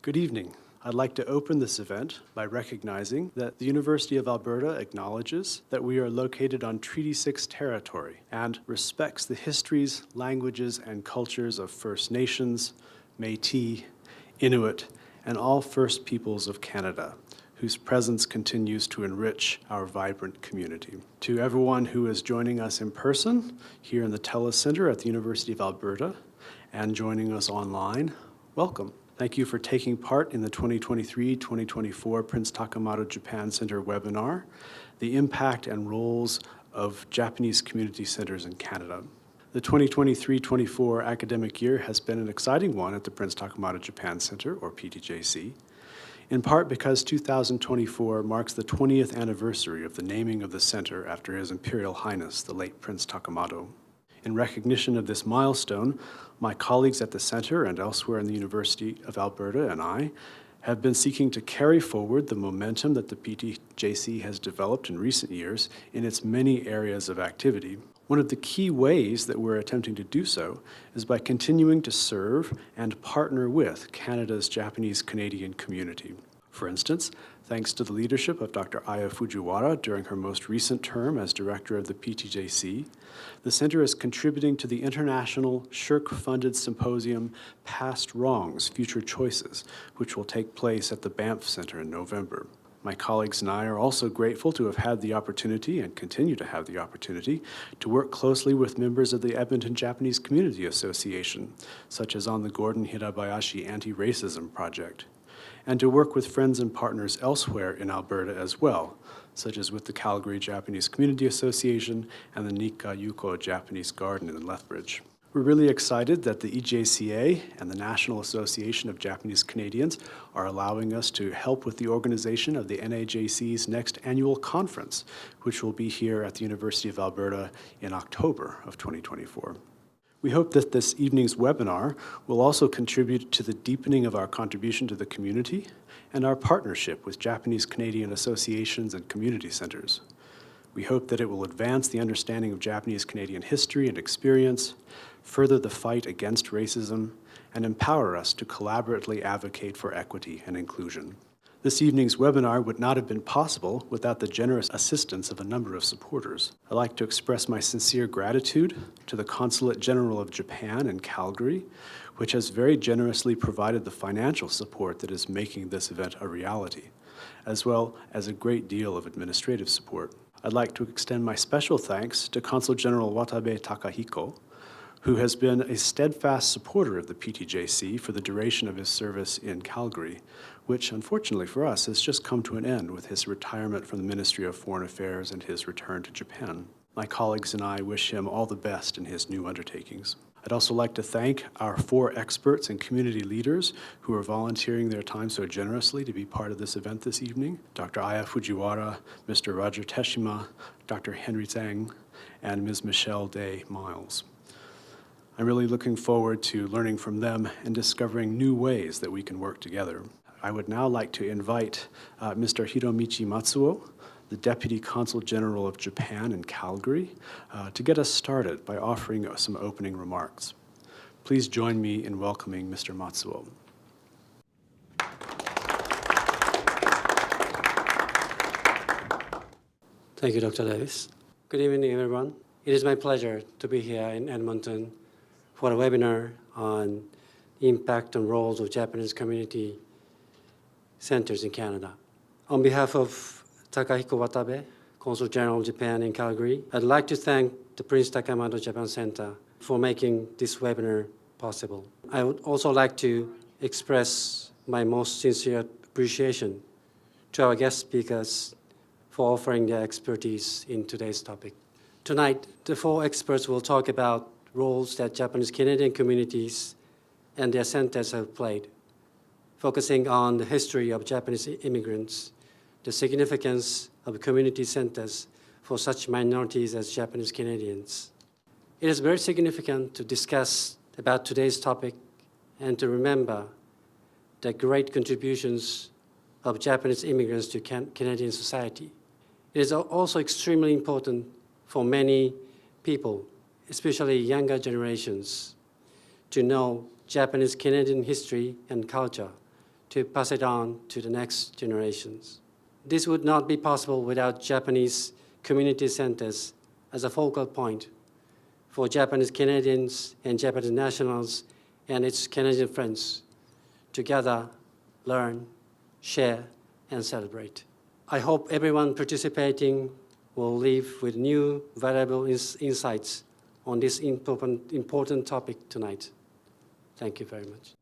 Good evening. I'd like to open this event by recognizing that the University of Alberta acknowledges that we are located on Treaty 6 territory and respects the histories, languages, and cultures of First Nations, Métis, Inuit, and all First Peoples of Canada, whose presence continues to enrich our vibrant community. To everyone who is joining us in person here in the TELUS Center at the University of Alberta and joining us online, welcome. Thank you for taking part in the 2023-2024 Prince Takamado Japan Center webinar, The Impact and Roles of Japanese Community Centers in Canada. The 2023-24 academic year has been an exciting one at the Prince Takamado Japan Center, or PTJC, in part because 2024 marks the 20th anniversary of the naming of the center after His Imperial Highness, the late Prince Takamado. In recognition of this milestone, my colleagues at the Center and elsewhere in the University of Alberta and I have been seeking to carry forward the momentum that the PTJC has developed in recent years in its many areas of activity. One of the key ways that we're attempting to do so is by continuing to serve and partner with Canada's Japanese Canadian community. For instance, thanks to the leadership of Dr. Aya Fujiwara during her most recent term as director of the PTJC, the Center is contributing to the international SSHRC-funded symposium Past Wrongs, Future Choices, which will take place at the Banff Center in November. My colleagues and I are also grateful to have had the opportunity and continue to have the opportunity to work closely with members of the Edmonton Japanese Community Association, such as on the Gordon Hirabayashi Anti-Racism Project, and to work with friends and partners elsewhere in Alberta as well, such as with the Calgary Japanese Community Association and the Nikka Yuko Japanese Garden in Lethbridge. We're really excited that the EJCA and the National Association of Japanese Canadians are allowing us to help with the organization of the NAJC's next annual conference, which will be here at the University of Alberta in October of 2024. We hope that this evening's webinar will also contribute to the deepening of our contribution to the community and our partnership with Japanese Canadian associations and community centers. We hope that it will advance the understanding of Japanese Canadian history and experience, further the fight against racism, and empower us to collaboratively advocate for equity and inclusion. This evening's webinar would not have been possible without the generous assistance of a number of supporters. I'd like to express my sincere gratitude to the Consulate General of Japan in Calgary, which has very generously provided the financial support that is making this event a reality, as well as a great deal of administrative support. I'd like to extend my special thanks to Consul General Watabe Takahiko, who has been a steadfast supporter of the PTJC for the duration of his service in Calgary, which unfortunately for us has just come to an end with his retirement from the Ministry of Foreign Affairs and his return to Japan. My colleagues and I wish him all the best in his new undertakings. I'd also like to thank our 4 experts and community leaders who are volunteering their time so generously to be part of this event this evening: Dr. Aya Fujiwara, Mr. Roger Teshima, Dr. Henry Tsang, and Ms. Michelle Day Miles. I'm really looking forward to learning from them and discovering new ways that we can work together. I would now like to invite Mr. Hiromichi Matsuo, the Deputy Consul General of Japan in Calgary, to get us started by offering some opening remarks. Please join me in welcoming Mr. Matsuo. Thank you, Dr. Davis. Good evening, everyone. It is my pleasure to be here in Edmonton for a webinar on the impact and roles of Japanese community centers in Canada. On behalf of Takahiko Watabe, Consul General of Japan in Calgary, I'd like to thank the Prince Takamado Japan Center for making this webinar possible. I would also like to express my most sincere appreciation to our guest speakers for offering their expertise in today's topic. Tonight, the 4 experts will talk about roles that Japanese Canadian communities and their centers have played, focusing on the history of Japanese immigrants, the significance of community centers for such minorities as Japanese Canadians. It is very significant to discuss about today's topic and to remember the great contributions of Japanese immigrants to Canadian society. It is also extremely important for many people, especially younger generations, to know Japanese Canadian history and culture, to pass it on to the next generations. This would not be possible without Japanese community centers as a focal point for Japanese Canadians and Japanese nationals and its Canadian friends to gather, learn, share, and celebrate. I hope everyone participating will leave with new, valuable insights on this important topic tonight. Thank you very much.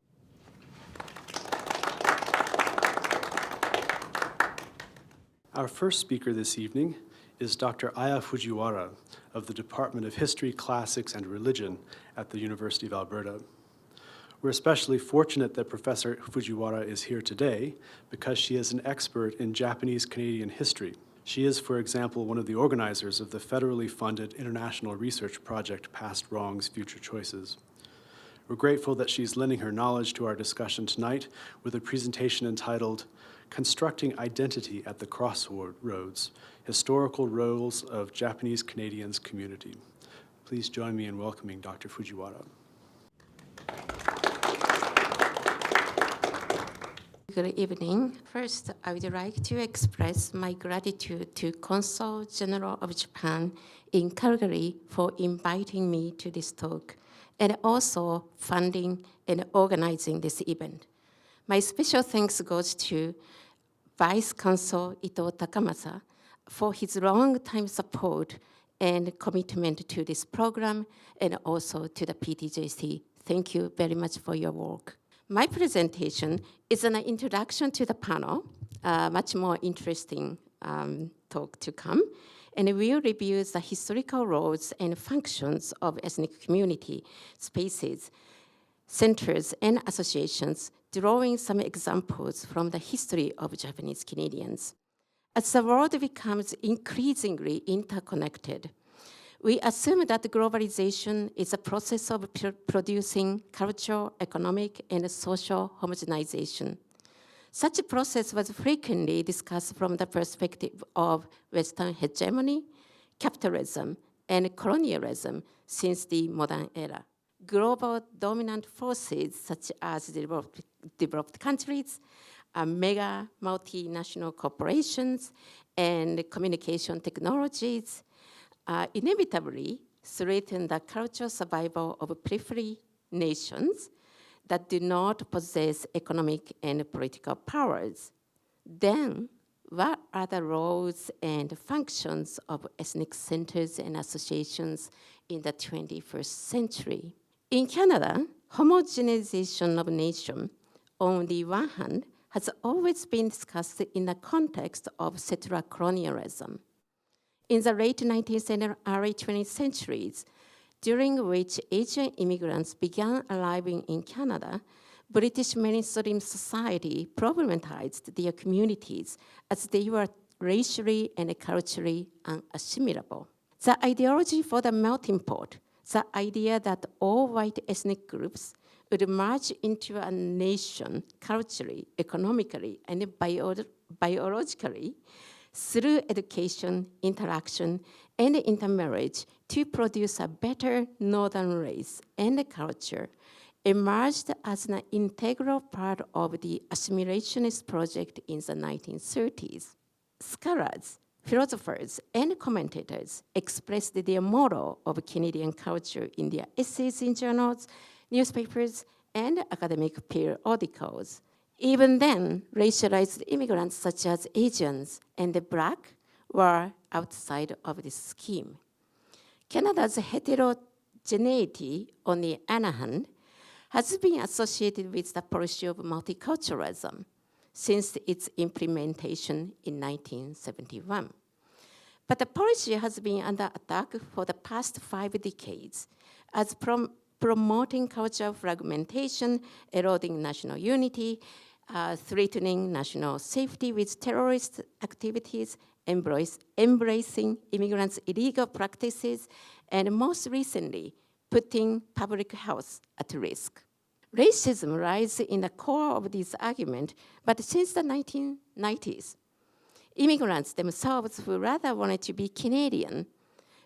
Our first speaker this evening is Dr. Aya Fujiwara of the Department of History, Classics, and Religion at the University of Alberta. We're especially fortunate that Professor Fujiwara is here today because she is an expert in Japanese Canadian history. She is, for example, one of the organizers of the federally funded international research project Past Wrongs, Future Choices. We're grateful that she's lending her knowledge to our discussion tonight with a presentation entitled Constructing Identity at the Crossroads, Historical Roles of Japanese Canadians Community. Please join me in welcoming Dr. Fujiwara. Good evening. First, I would like to express my gratitude to Consul General of Japan in Calgary for inviting me to this talk and also funding and organizing this event. My special thanks goes to Vice Consul Ito Takamasa for his long-time support and commitment to this program, and also to the PTJC. Thank you very much for your work. My presentation is an introduction to the panel, much more interesting talk to come, and we'll review the historical roles and functions of ethnic community spaces, centers, and associations, drawing some examples from the history of Japanese Canadians. As the world becomes increasingly interconnected, we assume that globalization is a process of producing cultural, economic, and social homogenization. Such a process was frequently discussed from the perspective of Western hegemony, capitalism, and colonialism since the modern era. Global dominant forces such as developed countries, mega multinational corporations, and communication technologies inevitably threaten the cultural survival of periphery nations that do not possess economic and political powers. Then, what are the roles and functions of ethnic centers and associations in the 21st century? In Canada, homogenization of nation, on the one hand, has always been discussed in the context of settler colonialism. In the late 19th and early 20th centuries, during which Asian immigrants began arriving in Canada, British mainstream society problematized their communities as they were racially and culturally unassimilable. The ideology for the melting pot, the idea that all white ethnic groups would merge into a nation culturally, economically, and biologically through education, interaction, and intermarriage to produce a better northern race and culture, emerged as an integral part of the assimilationist project in the 1930s. Scholars, philosophers, and commentators expressed their model of Canadian culture in their essays in journals, newspapers, and academic periodicals. Even then, racialized immigrants such as Asians and the Black were outside of this scheme. Canada's heterogeneity, on the other hand, has been associated with the policy of multiculturalism since its implementation in 1971. But the policy has been under attack for the past 5 decades as promoting cultural fragmentation, eroding national unity, threatening national safety with terrorist activities, embracing immigrants' illegal practices, and most recently, putting public health at risk. Racism lies in the core of this argument, but since the 1990s, immigrants themselves who rather wanted to be Canadian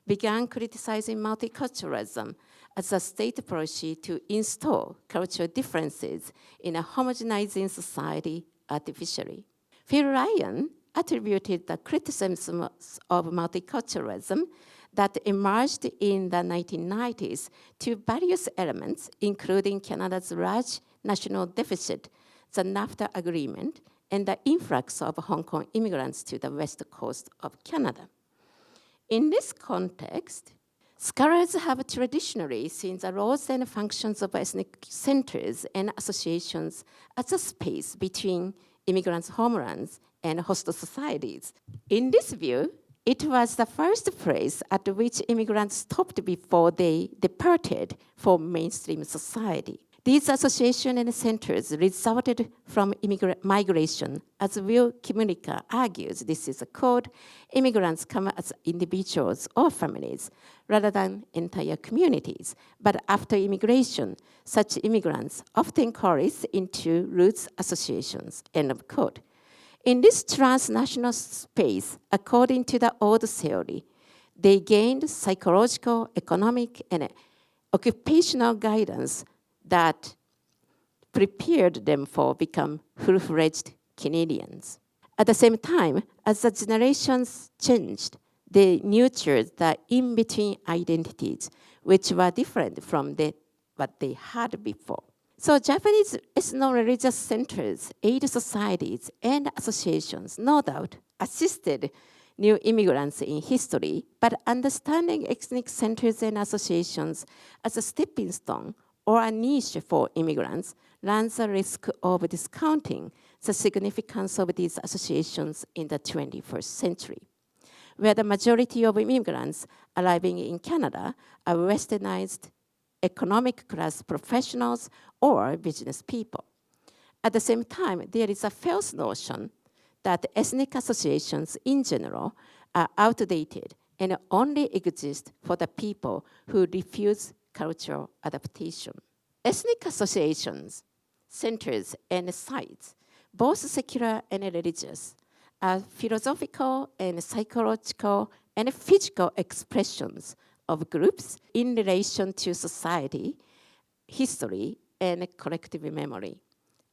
began criticizing multiculturalism as a state policy to install cultural differences in a homogenizing society artificially. Phil Ryan attributed the criticism of multiculturalism that emerged in the 1990s to various elements, including Canada's large national deficit, the NAFTA agreement, and the influx of Hong Kong immigrants to the west coast of Canada. In this context, scholars have traditionally seen the roles and functions of ethnic centers and associations as a space between immigrants' homelands and host societies. In this view, it was the first place at which immigrants stopped before they departed for mainstream society. These associations and centers resulted from migration. As Will Kimunika argues, this is a quote, immigrants come as individuals or families rather than entire communities. But after immigration, such immigrants often coalesce into roots associations, end of quote. In this transnational space, according to the old theory, they gained psychological, economic, and occupational guidance that prepared them for become full-fledged Canadians. At the same time, as the generations changed, they nurtured the in-between identities, which were different from what they had before. So Japanese ethno-religious centers, aid societies, and associations, no doubt, assisted new immigrants in history, but understanding ethnic centers and associations as a stepping stone or a niche for immigrants runs the risk of discounting the significance of these associations in the 21st century, where the majority of immigrants arriving in Canada are westernized economic class professionals or business people. At the same time, there is a false notion that ethnic associations in general are outdated and only exist for the people who refuse cultural adaptation. Ethnic associations, centers, and sites, both secular and religious, are philosophical and psychological and physical expressions of groups in relation to society, history, and collective memory.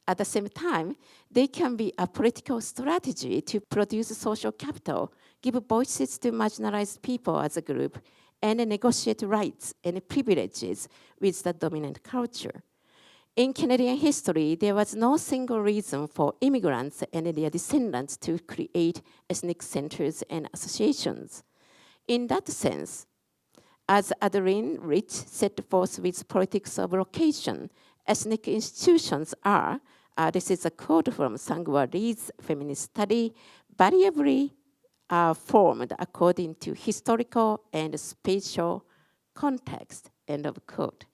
At the same time, they can be a political strategy to produce social capital, give voices to marginalized people as a group, and negotiate rights and privileges with the dominant culture. In Canadian history, there was no single reason for immigrants and their descendants to create ethnic centers and associations. In that sense, as Adeline Rich set forth with Politics of Location, ethnic institutions are, this is a quote from Sang-Woo Lee's feminist study, variably formed according to historical and spatial context, end of quote.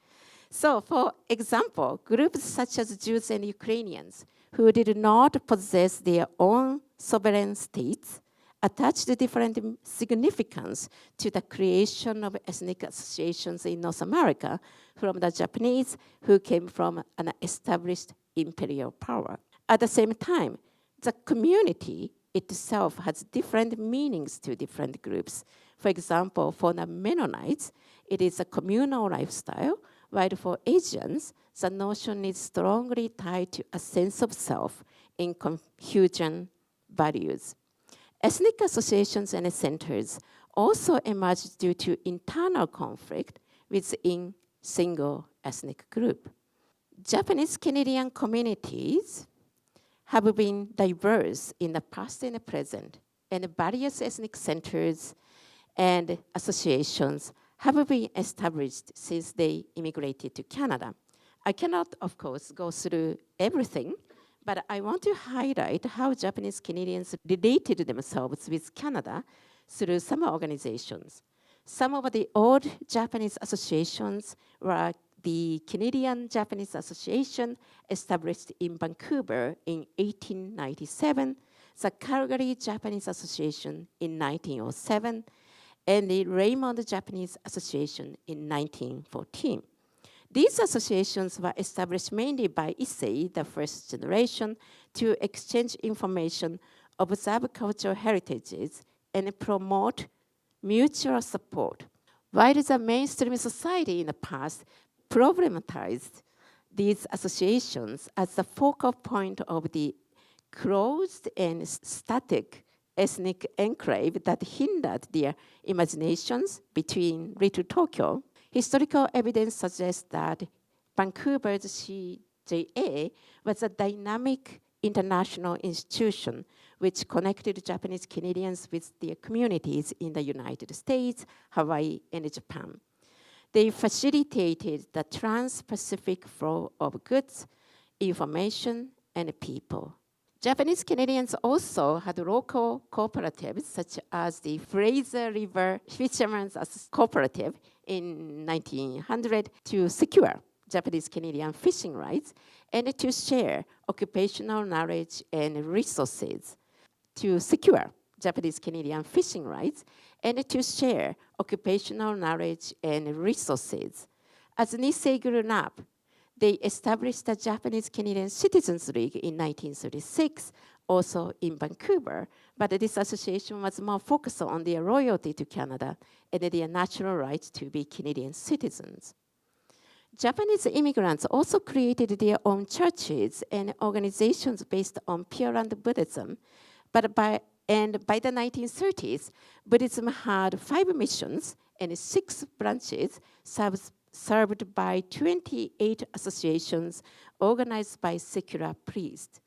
So, for example, groups such as Jews and Ukrainians who did not possess their own sovereign states attached different significance to the creation of ethnic associations in North America from the Japanese who came from an established imperial power. At the same time, the community itself has different meanings to different groups. For example, for the Mennonites, it is a communal lifestyle, while for Asians, the notion is strongly tied to a sense of self in Confucian values. Ethnic associations and centers also emerge due to internal conflict within single ethnic group. Japanese Canadian communities have been diverse in the past and the present, and various ethnic centers and associations have been established since they immigrated to Canada. I cannot, of course, go through everything, but I want to highlight how Japanese Canadians related themselves with Canada through some organizations. Some of the old Japanese associations were the Canadian Japanese Association, established in Vancouver in 1897, the Calgary Japanese Association in 1907, and the Raymond Japanese Association in 1914. These associations were established mainly by Issei, the first generation, to exchange information, observe cultural heritages, and promote mutual support. While the mainstream society in the past problematized these associations as the focal point of the closed and static ethnic enclave that hindered their imaginations between Little Tokyo, historical evidence suggests that Vancouver's CJA was a dynamic international institution which connected Japanese Canadians with their communities in the United States, Hawaii, and Japan. They facilitated the trans-Pacific flow of goods, information, and people. Japanese Canadians also had local cooperatives such as the Fraser River Fishermen's Cooperative in 1900 to secure Japanese Canadian fishing rights and to share occupational knowledge and resources. To secure Japanese Canadian fishing rights and to share occupational knowledge and resources. As Nisei grew up, they established the Japanese Canadian Citizens League in 1936, also in Vancouver, but this association was more focused on their loyalty to Canada and their natural right to be Canadian citizens. Japanese immigrants also created their own churches and organizations based on Pure Land Buddhism, but by the 1930s, Buddhism had 5 missions and 6 branches served by 28 associations organized by secular priests.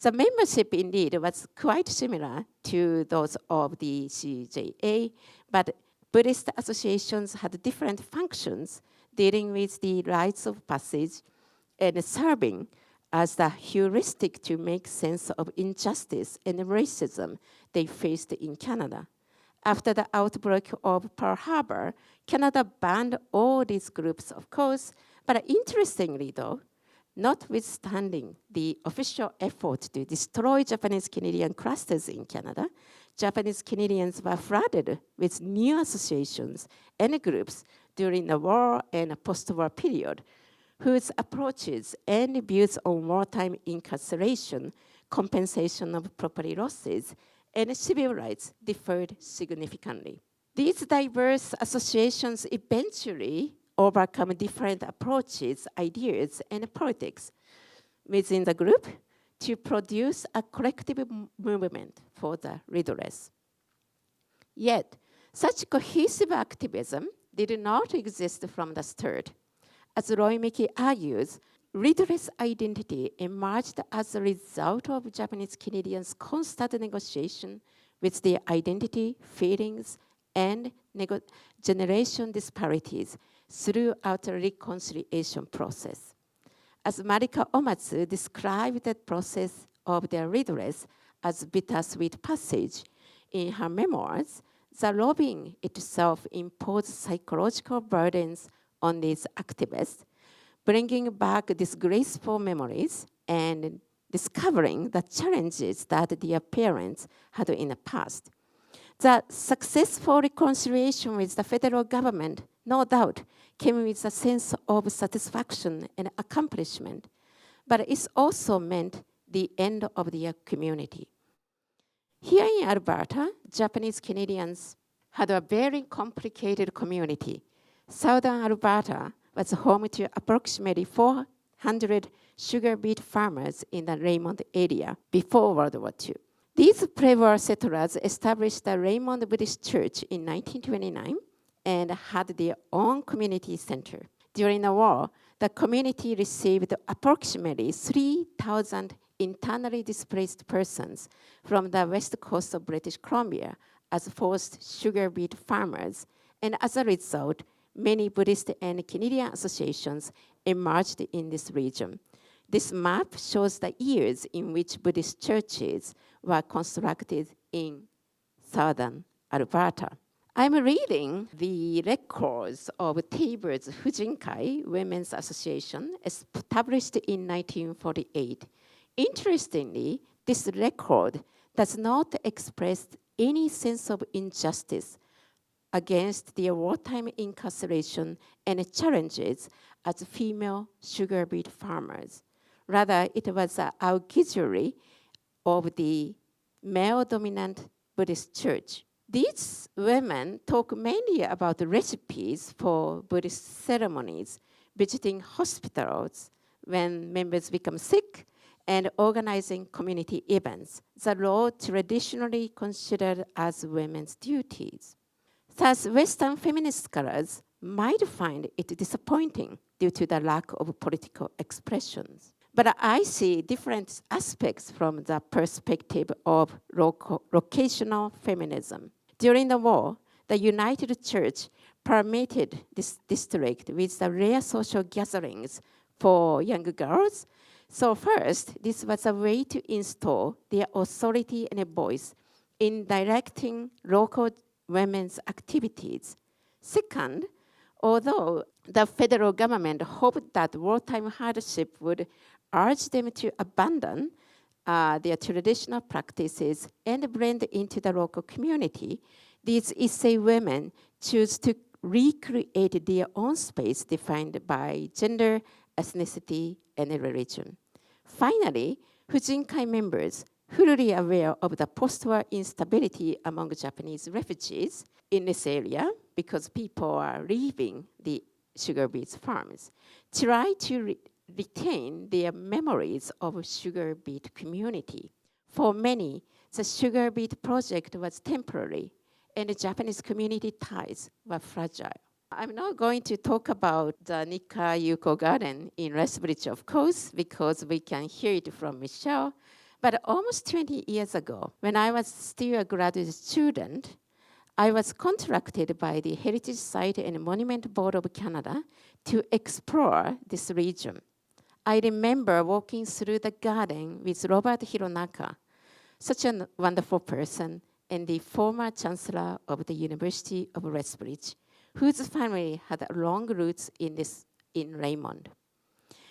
The membership indeed was quite similar to those of the CJA, but Buddhist associations had different functions dealing with the rites of passage and serving as the heuristic to make sense of injustice and racism they faced in Canada. After the outbreak of Pearl Harbor, Canada banned all these groups, of course, but interestingly though, notwithstanding the official effort to destroy Japanese Canadian clusters in Canada, Japanese Canadians were flooded with new associations and groups during the war and post-war period, whose approaches and views on wartime incarceration, compensation of property losses, and civil rights differed significantly. These diverse associations eventually overcome different approaches, ideas, and politics within the group to produce a collective movement for the redress. Yet, such cohesive activism did not exist from the start. As Roy Mickey argues, redress identity emerged as a result of Japanese Canadians' constant negotiation with their identity, feelings, and generation disparities throughout the reconciliation process. As Marika Omatsu described the process of their redress as bittersweet passage in her memoirs, the lobbying itself imposed psychological burdens on these activists, bringing back disgraceful memories and discovering the challenges that their parents had in the past. The successful reconciliation with the federal government, no doubt, came with a sense of satisfaction and accomplishment, but it also meant the end of their community. Here in Alberta, Japanese Canadians had a very complicated community. Southern Alberta was home to approximately 400 sugar beet farmers in the Raymond area before World War II. These pre-war settlers established the Raymond Buddhist Church in 1929 and had their own community center. During the war, the community received approximately 3,000 internally displaced persons from the west coast of British Columbia as forced sugar beet farmers, and as a result, many Buddhist and Canadian associations emerged in this region. This map shows the years in which Buddhist churches were constructed in southern Alberta. I'm reading the records of Tabor's Fujinkai Women's Association, established in 1948. Interestingly, this record does not express any sense of injustice against their wartime incarceration and challenges as female sugar beet farmers. Rather, it was an auxiliary of the male-dominant Buddhist church. These women talk mainly about the recipes for Buddhist ceremonies, visiting hospitals when members become sick, and organizing community events, the role traditionally considered as women's duties. Thus, Western feminist scholars might find it disappointing due to the lack of political expressions. But I see different aspects from the perspective of locational feminism. During the war, the United Church permitted this district with the rare social gatherings for young girls. So first, this was a way to install their authority and a voice in directing local women's activities. Second, although the federal government hoped that wartime hardship would urge them to abandon their traditional practices and blend into the local community, these Issei women choose to recreate their own space defined by gender, ethnicity, and religion. Finally, Fujinkai members, fully aware of the post-war instability among Japanese refugees in this area, because people are leaving the sugar beet farms, try to retain their memories of sugar beet community. For many, the sugar beet project was temporary, and the Japanese community ties were fragile. I'm not going to talk about the Nikka Yuko Garden in Lethbridge, of course, because we can hear it from Michelle. But almost 20 years ago, when I was still a graduate student, I was contracted by the Heritage Site and Monument Board of Canada to explore this region. I remember walking through the garden with Robert Hironaka, such a wonderful person, and the former chancellor of the University of Lethbridge, whose family had long roots in Raymond.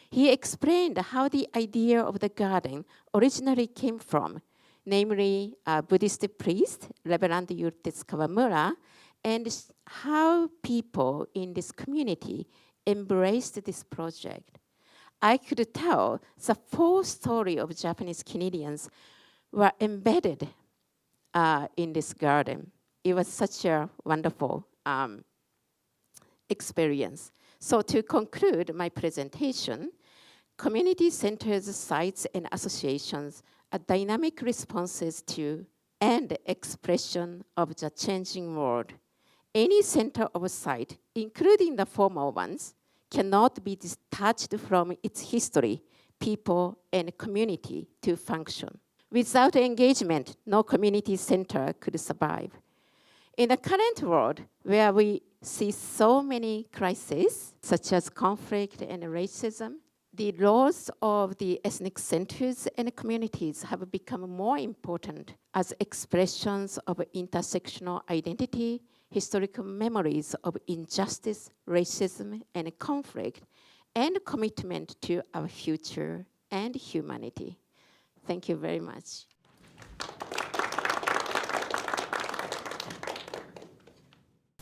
He explained how the idea of the garden originally came from, namely a Buddhist priest, Reverend Yurtetsu Kawamura, and how people in this community embraced this project. I could tell the full story of Japanese Canadians were embedded in this garden. It was such a wonderful experience. So to conclude my presentation, community centers, sites, and associations are dynamic responses to and expression of the changing world. Any center or site, including the formal ones, cannot be detached from its history, people, and community to function. Without engagement, no community center could survive. In the current world, where we see so many crises, such as conflict and racism, the roles of the ethnic centers and communities have become more important as expressions of intersectional identity, historical memories of injustice, racism, and conflict, and commitment to our future and humanity. Thank you very much.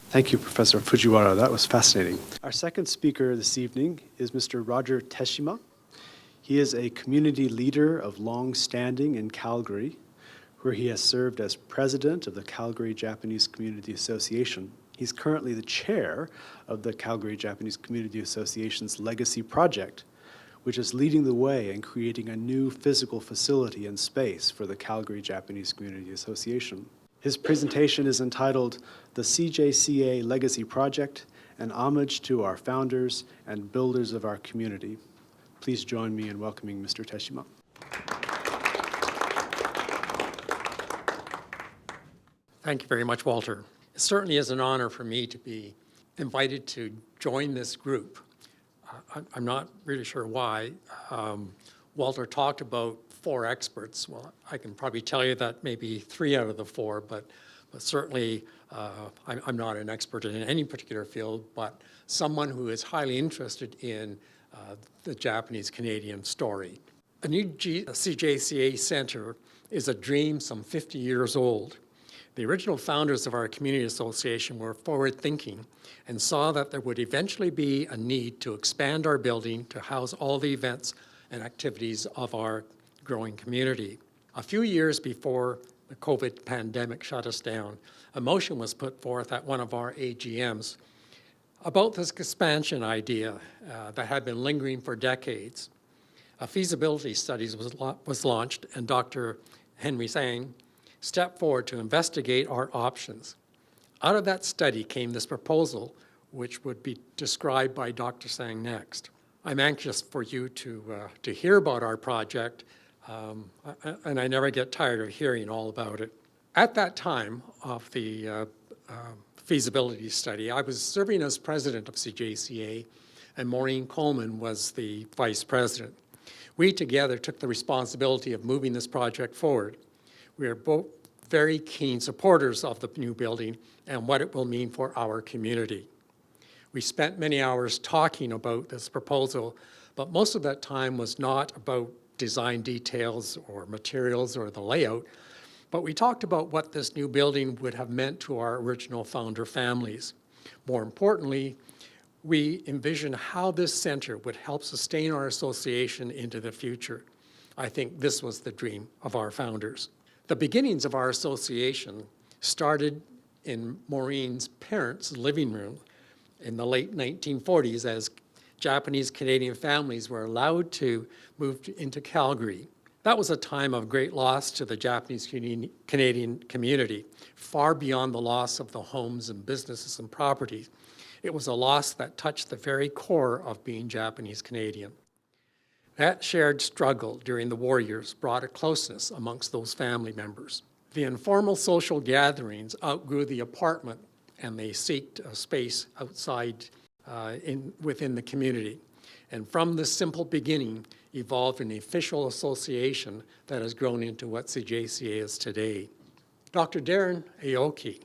Thank you, Professor Fujiwara. That was fascinating. Our second speaker this evening is Mr. Roger Teshima. He is a community leader of long standing in Calgary, where he has served as president of the Calgary Japanese Community Association. He's currently the chair of the Calgary Japanese Community Association's Legacy Project, which is leading the way in creating a new physical facility and space for the Calgary Japanese Community Association. His presentation is entitled The CJCA Legacy Project, an homage to our founders and builders of our community. Please join me in welcoming Mr. Teshima. Thank you very much, Walter. It certainly is an honor for me to be invited to join this group. I'm not really sure why. Walter talked about 4 experts. Well, I can probably tell you that maybe 3 out of the 4, but certainly I'm not an expert in any particular field, but someone who is highly interested in the Japanese-Canadian story. A new CJCA Center is a dream some 50 years old. The original founders of our community association were forward-thinking and saw that there would eventually be a need to expand our building to house all the events and activities of our growing community. A few years before the COVID pandemic shut us down, a motion was put forth at one of our AGMs about this expansion idea that had been lingering for decades. A feasibility study was launched, and Dr. Henry Tsang stepped forward to investigate our options. Out of that study came this proposal, which would be described by Dr. Tsang next. I'm anxious for you to hear about our project, and I never get tired of hearing all about it. At that time of the feasibility study, I was serving as president of CJCA, and Maureen Coleman was the vice president. We together took the responsibility of moving this project forward. We are both very keen supporters of the new building and what it will mean for our community. We spent many hours talking about this proposal, but most of that time was not about design details or materials or the layout, but we talked about what this new building would have meant to our original founder families. More importantly, we envisioned how this center would help sustain our association into the future. I think this was the dream of our founders. The beginnings of our association started in Maureen's parents' living room in the late 1940s as Japanese Canadian families were allowed to move into Calgary. That was a time of great loss to the Japanese Canadian community, far beyond the loss of the homes and businesses and properties. It was a loss that touched the very core of being Japanese Canadian. That shared struggle during the war years brought a closeness amongst those family members. The informal social gatherings outgrew the apartment, and they sought a space outside within the community. And from this simple beginning evolved an official association that has grown into what CJCA is today. Dr. Darren Aoki,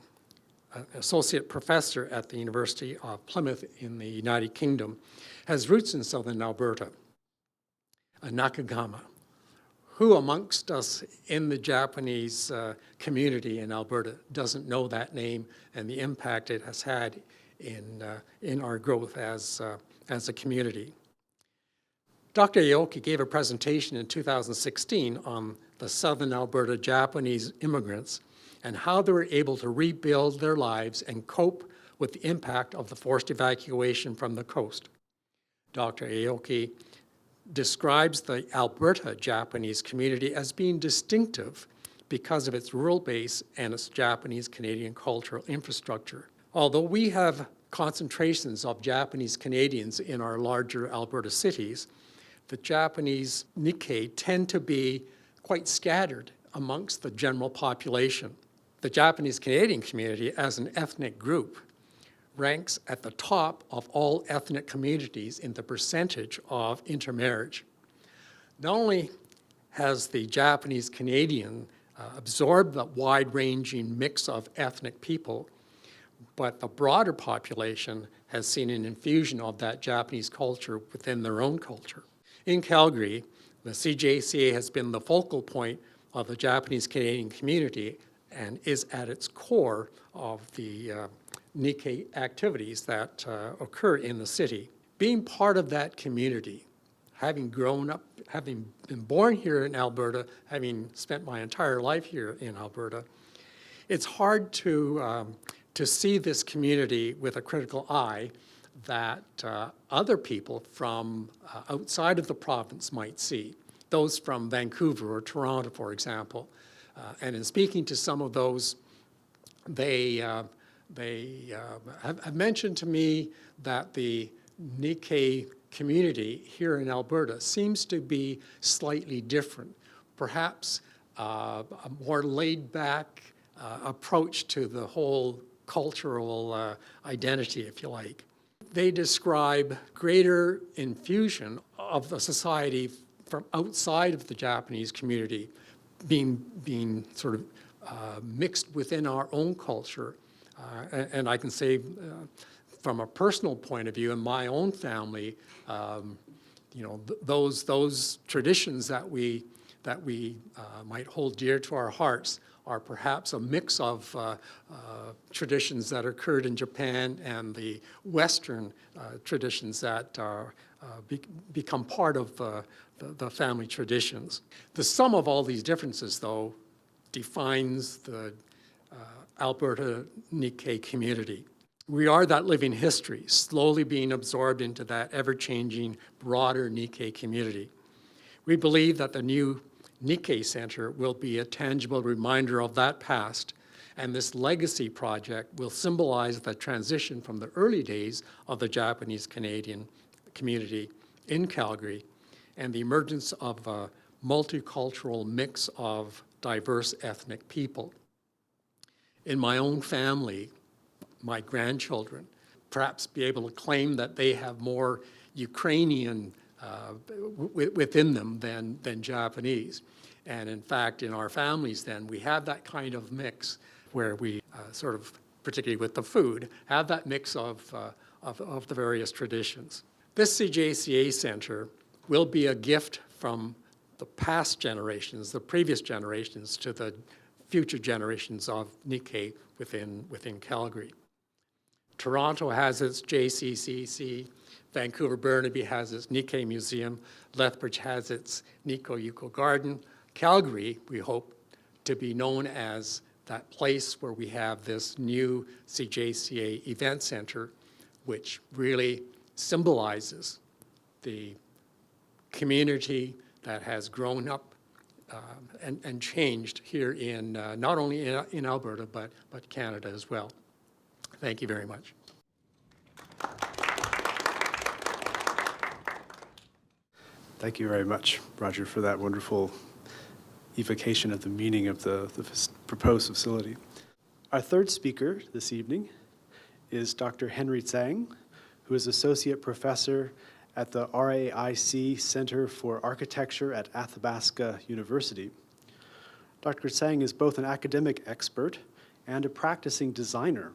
associate professor at the University of Plymouth in the United Kingdom, has roots in southern Alberta, a Nakagama. Who amongst us in the Japanese community in Alberta doesn't know that name and the impact it has had in our growth as a community? Dr. Aoki gave a presentation in 2016 on the southern Alberta Japanese immigrants and how they were able to rebuild their lives and cope with the impact of the forced evacuation from the coast. Dr. Aoki describes the Alberta Japanese community as being distinctive because of its rural base and its Japanese Canadian cultural infrastructure. Although we have concentrations of Japanese Canadians in our larger Alberta cities, the Japanese Nikkei tend to be quite scattered amongst the general population. The Japanese Canadian community as an ethnic group ranks at the top of all ethnic communities in the percentage of intermarriage. Not only has the Japanese Canadian absorbed the wide-ranging mix of ethnic people, but the broader population has seen an infusion of that Japanese culture within their own culture. In Calgary, the CJCA has been the focal point of the Japanese Canadian community and is at its core of the Nikkei activities that occur in the city. Being part of that community, having grown up, having been born here in Alberta, having spent my entire life here in Alberta, it's hard to see this community with a critical eye that other people from outside of the province might see, those from Vancouver or Toronto, for example. And in speaking to some of those, they have mentioned to me that the Nikkei community here in Alberta seems to be slightly different, perhaps a more laid-back approach to the whole cultural identity, if you like. They describe greater infusion of the society from outside of the Japanese community being sort of mixed within our own culture. And I can say from a personal point of view in my own family, you know, those traditions that we might hold dear to our hearts are perhaps a mix of traditions that occurred in Japan and the Western traditions that are become part of the family traditions. The sum of all these differences, though, defines the Alberta Nikkei community. We are that living history, slowly being absorbed into that ever-changing, broader Nikkei community. We believe that the new Nikkei Center will be a tangible reminder of that past, and this legacy project will symbolize the transition from the early days of the Japanese-Canadian community in Calgary and the emergence of a multicultural mix of diverse ethnic people. In my own family, my grandchildren perhaps be able to claim that they have more Ukrainian within them than Japanese. And in fact, in our families then, we have that kind of mix where we sort of, particularly with the food, have that mix of the various traditions. This CJCA Center will be a gift from the past generations, the previous generations, to the future generations of Nikkei within Calgary. Toronto has its JCCC, Vancouver Burnaby has its Nikkei Museum, Lethbridge has its Nikka Yuko Garden. Calgary, we hope to be known as that place where we have this new CJCA event center, which really symbolizes the community that has grown up and changed here in not only in Alberta, but Canada as well. Thank you very much. Thank you very much, Roger, for that wonderful evocation of the meaning of the proposed facility. Our third speaker this evening is Dr. Henry Tsang, who is Associate Professor at the RAIC Center for Architecture at Athabasca University. Dr. Tsang is both an academic expert and a practicing designer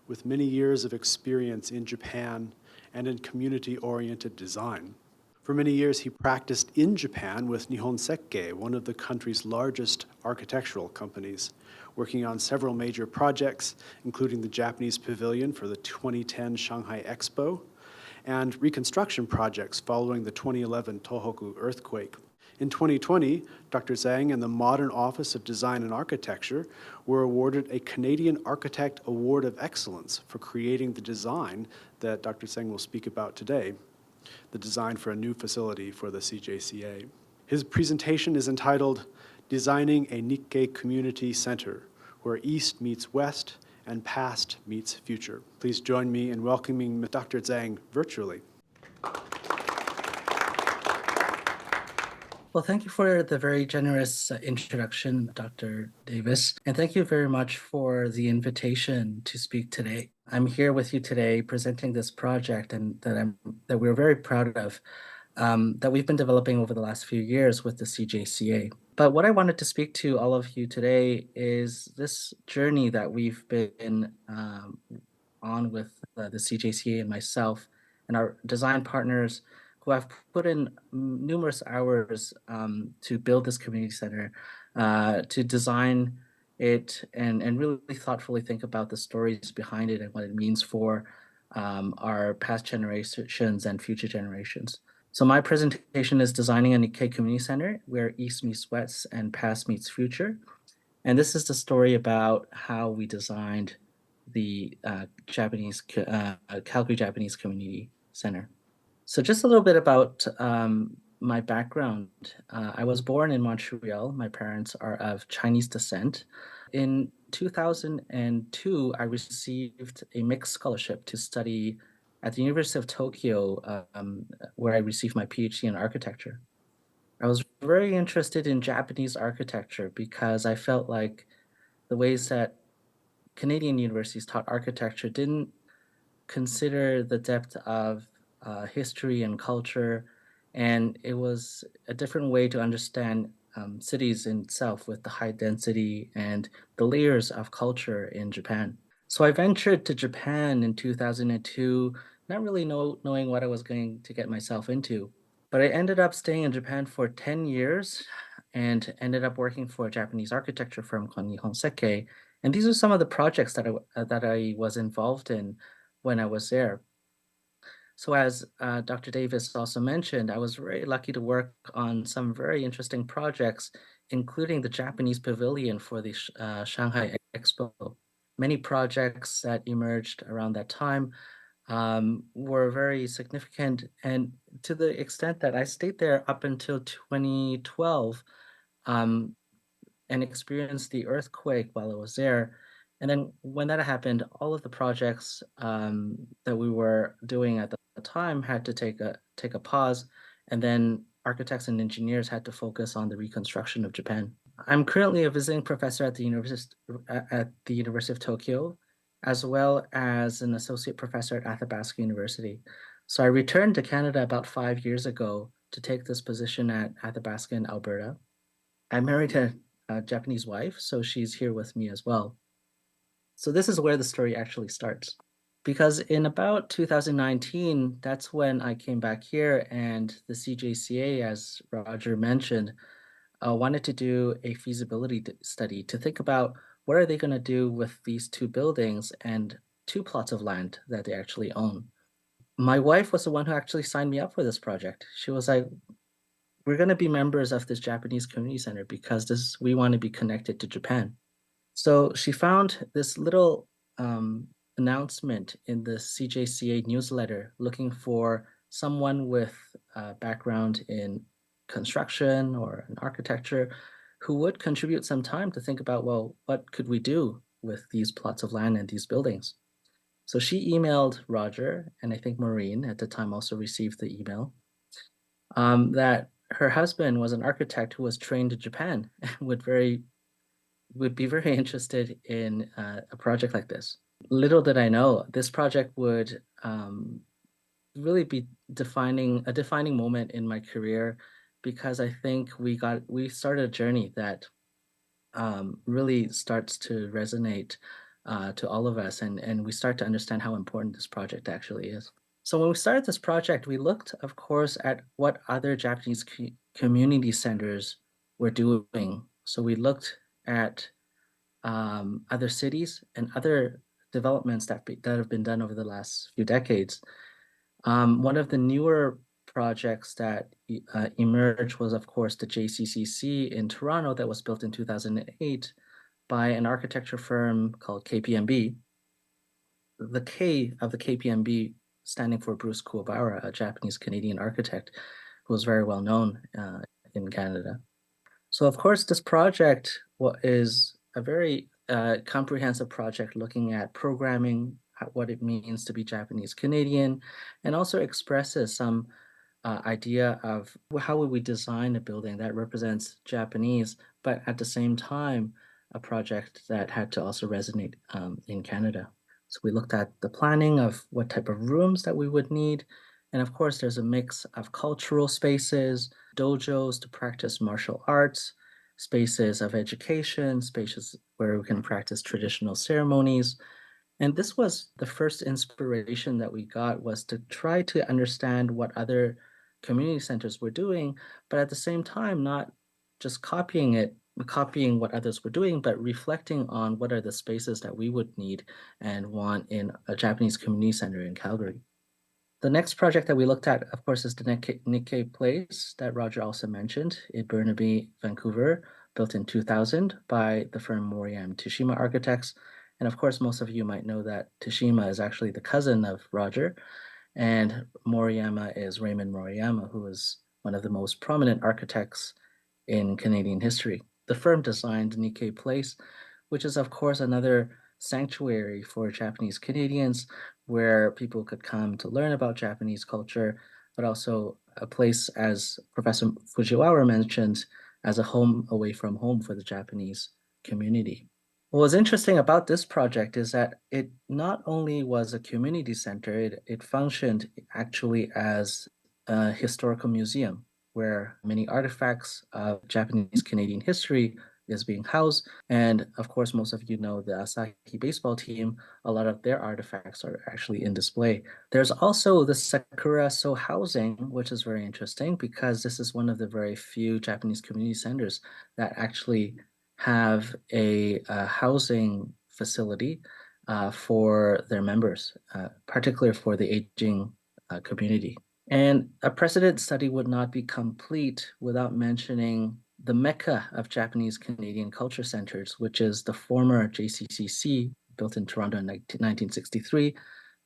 with many years of experience in Japan and in community-oriented design. For many years, he practiced in Japan with Nihon Sekkei, one of the country's largest architectural companies, working on several major projects, including the Japanese Pavilion for the 2010 Shanghai Expo, and reconstruction projects following the 2011 Tohoku earthquake. In 2020, Dr. Tsang and the Modern Office of Design and Architecture were awarded a Canadian Architect Award of Excellence for creating the design that Dr. Tsang will speak about today, the design for a new facility for the CJCA. His presentation is entitled Designing a Nikkei Community Center, where East meets West and past meets future. Please join me in welcoming Dr. Tsang virtually. Well, thank you for the very generous introduction, Dr. Davis, and thank you very much for the invitation to speak today. I'm here with you today presenting this project and that we're very proud of, that we've been developing over the last few years with the CJCA. But what I wanted to speak to all of you today is this journey that we've been on with the CJCA and myself and our design partners who have put in numerous hours to build this community center, to design it and really thoughtfully think about the stories behind it and what it means for our past generations and future generations. So my presentation is designing a Nikkei Community Center where East meets West and past meets future. And this is the story about how we designed the Calgary Japanese Community Center. So just a little bit about my background. I was born in Montreal. My parents are of Chinese descent. In 2002, I received a mixed scholarship to study at the University of Tokyo, where I received my PhD in architecture. I was very interested in Japanese architecture because I felt like the ways that Canadian universities taught architecture didn't consider the depth of history and culture, and it was a different way to understand cities in itself with the high density and the layers of culture in Japan. So I ventured to Japan in 2002, not really knowing what I was going to get myself into, but I ended up staying in Japan for 10 years and ended up working for a Japanese architecture firm called Nihon Sekkei. And these are some of the projects that I was involved in when I was there. So as Dr. Davis also mentioned, I was very lucky to work on some very interesting projects including the Japanese pavilion for the Shanghai Expo. Many projects that emerged around that time were very significant, and to the extent that I stayed there up until 2012 um, and experienced the earthquake while I was there. And then when that happened, all of the projects that we were doing at the time had to take a pause, and then architects and engineers had to focus on the reconstruction of Japan. I'm currently a visiting professor at the University of Tokyo, as well as an associate professor at Athabasca University. So I returned to Canada about 5 years ago to take this position at Athabasca in Alberta. I married a Japanese wife, so she's here with me as well. So this is where the story actually starts. Because in about 2019, that's when I came back here, and the CJCA, as Roger mentioned, wanted to do a feasibility study to think about what are they going to do with these two buildings and two plots of land that they actually own. My wife was the one who actually signed me up for this project. She was like, we're going to be members of this Japanese community center because we want to be connected to Japan. So she found this little announcement in the CJCA newsletter looking for someone with a background in construction or in architecture who would contribute some time to think about, well, what could we do with these plots of land and these buildings? So she emailed Roger, and I think Maureen at the time also received the email, that her husband was an architect who was trained in Japan and would be very interested in a project like this. Little did I know, this project would really be a defining moment in my career, because I think we started a journey that really starts to resonate to all of us, and we start to understand how important this project actually is. So when we started this project, we looked, of course, at what other Japanese community centers were doing. So we looked at other cities and other developments that have been done over the last few decades. One of the newer projects that emerged was, of course, the JCCC in Toronto that was built in 2008 by an architecture firm called KPMB. The K of the KPMB standing for Bruce Fujiwara, a Japanese Canadian architect who was very well known in Canada. So of course, this project is a very comprehensive project looking at programming, what it means to be Japanese Canadian, and also expresses some idea of how would we design a building that represents Japanese, but at the same time, a project that had to also resonate in Canada. So we looked at the planning of what type of rooms that we would need. And of course, there's a mix of cultural spaces, dojos to practice martial arts, spaces of education, spaces where we can practice traditional ceremonies. And this was the first inspiration that we got, was to try to understand what other community centers were doing, but at the same time, not just copying what others were doing, but reflecting on what are the spaces that we would need and want in a Japanese community center in Calgary. The next project that we looked at, of course, is the Nikka Place that Roger also mentioned in Burnaby, Vancouver, built in 2000 by the firm Moriyama Teshima Architects. And of course, most of you might know that Teshima is actually the cousin of Roger, and Moriyama is Raymond Moriyama, who is one of the most prominent architects in Canadian history. The firm designed Nikka Place, which is, of course, another sanctuary for Japanese Canadians where people could come to learn about Japanese culture, but also a place, as Professor Fujiwara mentioned, as a home away from home for the Japanese community. What was interesting about this project is that it not only was a community center, it functioned actually as a historical museum where many artifacts of Japanese Canadian history is being housed. And of course, most of you know the Asahi baseball team, a lot of their artifacts are actually in display. There's also the Sakura So housing, which is very interesting because this is one of the very few Japanese community centers that actually have a housing facility for their members, particularly for the aging community. And a precedent study would not be complete without mentioning the mecca of Japanese Canadian culture centers, which is the former JCCC, built in Toronto in 1963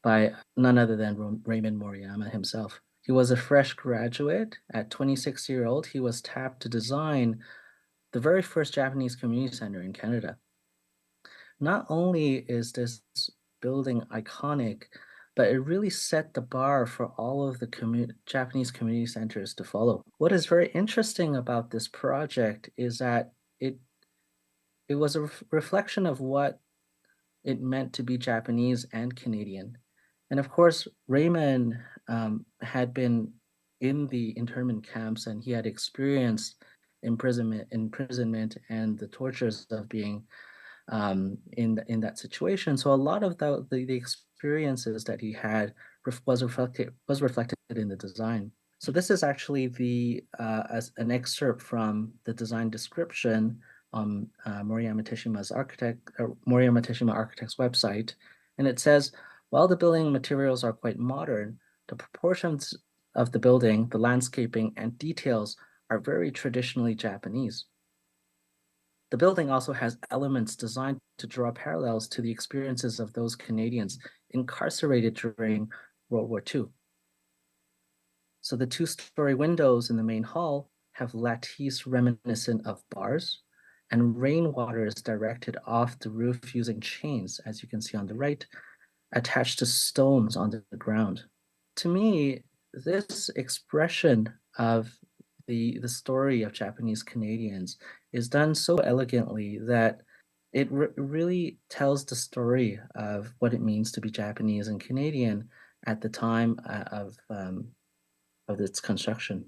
by none other than Raymond Moriyama himself. He was a fresh graduate. At 26-year-old, he was tapped to design the very first Japanese community center in Canada. Not only is this building iconic, but it really set the bar for all of the Japanese community centers to follow. What is very interesting about this project is that it was a reflection of what it meant to be Japanese and Canadian. And of course, Raymond had been in the internment camps, and he had experienced imprisonment and the tortures of being in that situation. So a lot of the experiences that he had was reflected in the design. So this is actually as an excerpt from the design description on Moriyama Teshima Architect's website, and it says, while the building materials are quite modern, the proportions of the building, the landscaping, and details are very traditionally Japanese. The building also has elements designed to draw parallels to the experiences of those Canadians incarcerated during World War II. So the two-story windows in the main hall have lattice reminiscent of bars, and rainwater is directed off the roof using chains, as you can see on the right, attached to stones on the ground. To me, this expression of the story of Japanese Canadians is done so elegantly that it really tells the story of what it means to be Japanese and Canadian at the time of its construction.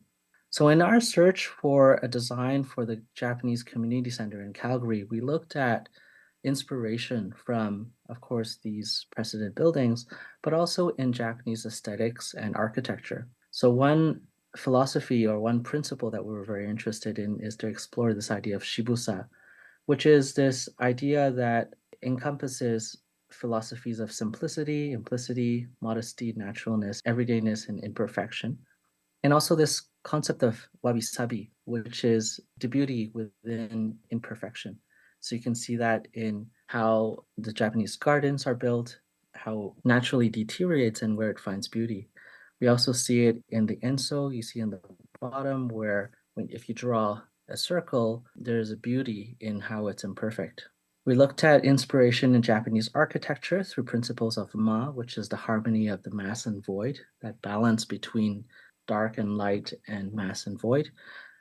So in our search for a design for the Japanese Community Center in Calgary, we looked at inspiration from, of course, these precedent buildings, but also in Japanese aesthetics and architecture. So one philosophy or one principle that we were very interested in is to explore this idea of shibusa, which is this idea that encompasses philosophies of simplicity, implicity, modesty, naturalness, everydayness, and imperfection. And also this concept of wabi-sabi, which is the beauty within imperfection. So you can see that in how the Japanese gardens are built, how naturally deteriorates and where it finds beauty. We also see it in the enso. You see in the bottom where if you draw a circle, there's a beauty in how it's imperfect. We looked at inspiration in Japanese architecture through principles of Ma, which is the harmony of the mass and void, that balance between dark and light and mass and void.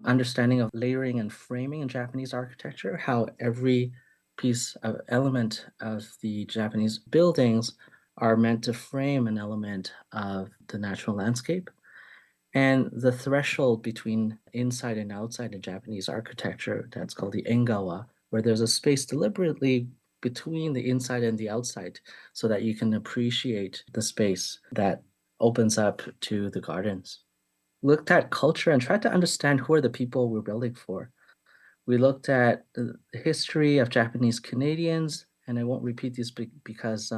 Understanding of layering and framing in Japanese architecture, how every piece of element of the Japanese buildings are meant to frame an element of the natural landscape. And the threshold between inside and outside in Japanese architecture, that's called the engawa, where there's a space deliberately between the inside and the outside so that you can appreciate the space that opens up to the gardens. Looked at culture and tried to understand who are the people we're building for. We looked at the history of Japanese Canadians, and I won't repeat these because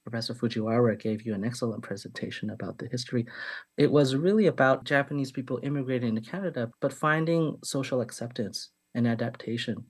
Professor Fujiwara gave you an excellent presentation about the history. It was really about Japanese people immigrating to Canada, but finding social acceptance and adaptation.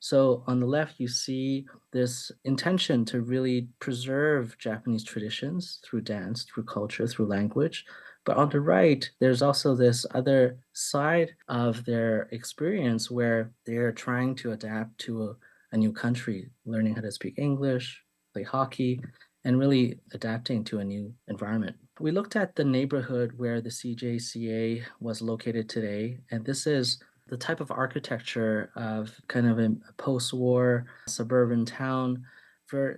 So on the left, you see this intention to really preserve Japanese traditions through dance, through culture, through language. But on the right, there's also this other side of their experience where they're trying to adapt to a new country, learning how to speak English, play hockey, and really adapting to a new environment. We looked at the neighborhood where the CJCA was located today, and this is the type of architecture of kind of a post-war suburban town,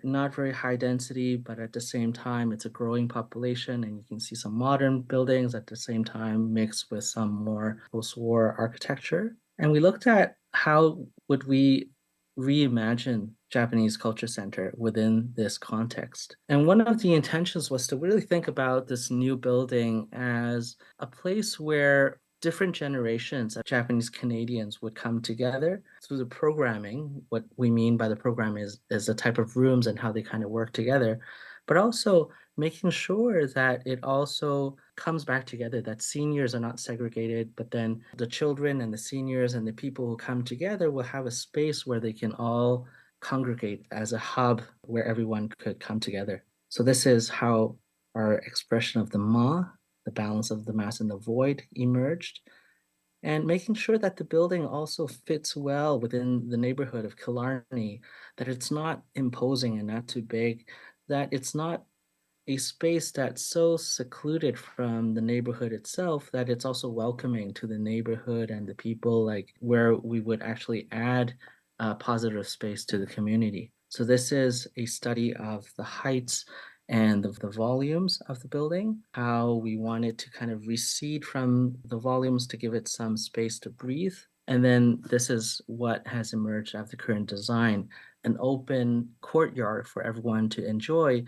not very high density, but at the same time, it's a growing population, and you can see some modern buildings at the same time mixed with some more post-war architecture. And we looked at how would we reimagine Japanese Culture Center within this context. And one of the intentions was to really think about this new building as a place where different generations of Japanese Canadians would come together through the programming. What we mean by the program is the type of rooms and how they kind of work together, but also making sure that it also comes back together, that seniors are not segregated, but then the children and the seniors and the people who come together will have a space where they can all congregate as a hub where everyone could come together. So this is how our expression of the ma, the balance of the mass and the void, emerged, and making sure that the building also fits well within the neighborhood of Killarney, that it's not imposing and not too big, that it's not a space that's so secluded from the neighborhood itself that it's also welcoming to the neighborhood and the people, like where we would actually add positive space to the community. So this is a study of the heights and the volumes of the building, how we want it to kind of recede from the volumes to give it some space to breathe. And then this is what has emerged of the current design, an open courtyard for everyone to enjoy,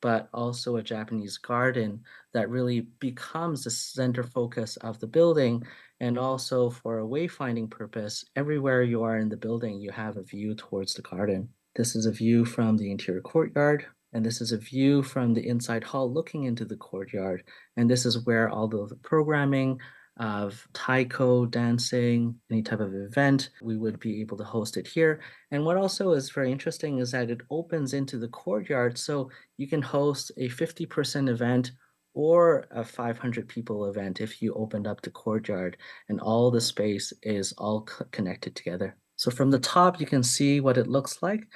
but also a Japanese garden that really becomes the center focus of the building. And also for a wayfinding purpose, everywhere you are in the building, you have a view towards the garden. This is a view from the interior courtyard, and this is a view from the inside hall looking into the courtyard. And this is where all the programming of taiko, dancing, any type of event, we would be able to host it here. And what also is very interesting is that it opens into the courtyard. So you can host a 50% event or a 500 people event if you opened up the courtyard and all the space is all connected together. So from the top, you can see what it looks like.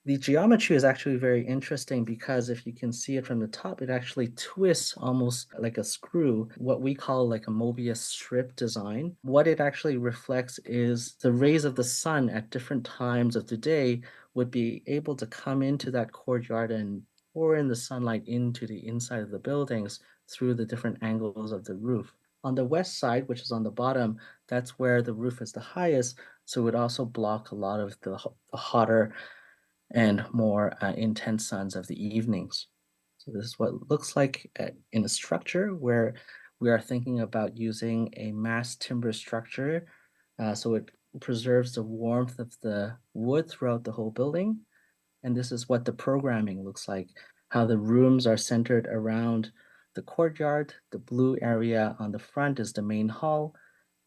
The geometry is actually very interesting because if you can see it from the top, it actually twists almost like a screw, what we call like a Mobius strip design. What it actually reflects is the rays of the sun at different times of the day would be able to come into that courtyard and pour in the sunlight into the inside of the buildings through the different angles of the roof. On the west side, which is on the bottom, that's where the roof is the highest, so it would also block a lot of the hotter and more intense suns of the evenings. So this is what it looks like in a structure where we are thinking about using a mass timber structure, so it preserves the warmth of the wood throughout the whole building. And this is what the programming looks like, how the rooms are centered around the courtyard. The blue area on the front is the main hall.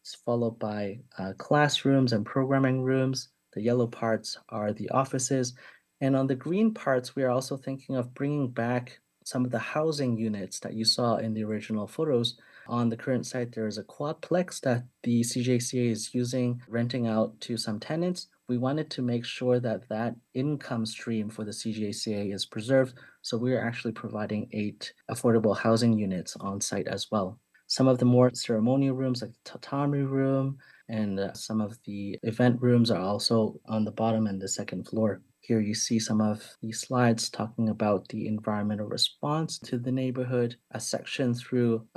It's followed by classrooms and programming rooms. The yellow parts are the offices. And on the green parts, we are also thinking of bringing back some of the housing units that you saw in the original photos. On the current site, there is a quadplex that the CJCA is using, renting out to some tenants. We wanted to make sure that that income stream for the CJCA is preserved. So we are actually providing 8 affordable housing units on site as well. Some of the more ceremonial rooms, like the tatami room, and some of the event rooms are also on the bottom and the second floor. Here you see some of the slides talking about the environmental response to the neighborhood, a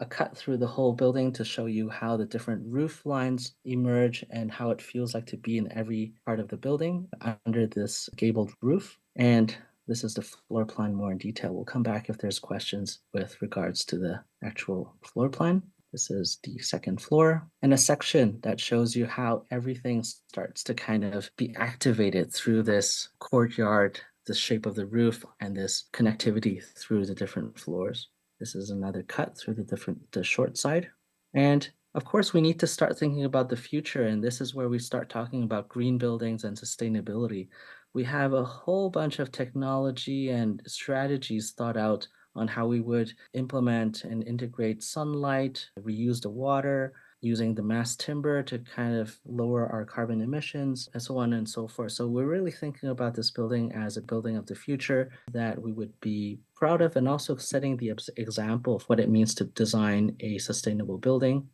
cut through the whole building to show you how the different roof lines emerge and how it feels like to be in every part of the building under this gabled roof. And this is the floor plan more in detail. We'll come back if there's questions with regards to the actual floor plan. This is the second floor and a section that shows you how everything starts to kind of be activated through this courtyard, the shape of the roof, and this connectivity through the different floors. This is another cut through the short side. And of course, we need to start thinking about the future, and this is where we start talking about green buildings and sustainability. We have a whole bunch of technology and strategies thought out on how we would implement and integrate sunlight, reuse the water, using the mass timber to kind of lower our carbon emissions, and so on and so forth. So we're really thinking about this building as a building of the future that we would be proud of, and also setting the example of what it means to design a sustainable building.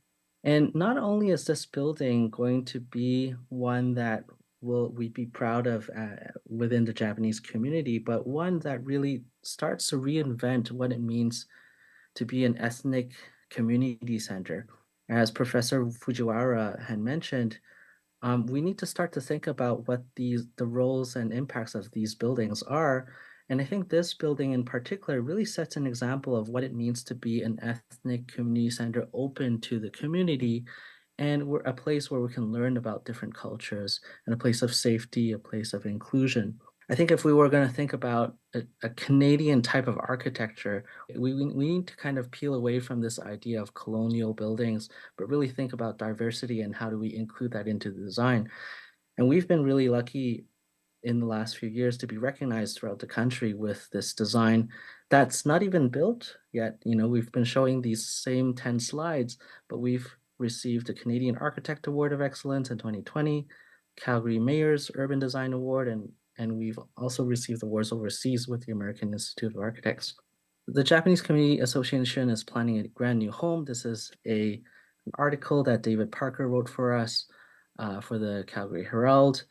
And not only is this building going to be one that will we be proud of within the Japanese community, but one that really starts to reinvent what it means to be an ethnic community center. As Professor Fujiwara had mentioned, we need to start to think about what the roles and impacts of these buildings are. And I think this building in particular really sets an example of what it means to be an ethnic community center open to the community, and we're a place where we can learn about different cultures, and a place of safety, a place of inclusion. I think if we were going to think about a Canadian type of architecture, we need to kind of peel away from this idea of colonial buildings, but really think about diversity and how do we include that into the design. And we've been really lucky in the last few years to be recognized throughout the country with this design that's not even built yet. You know, we've been showing these same 10 slides, but we've received the Canadian Architect Award of Excellence in 2020, Calgary Mayor's Urban Design Award, and we've also received awards overseas with the American Institute of Architects. The Japanese Community Association is planning a brand new home. This is an article that David Parker wrote for us for the Calgary Herald,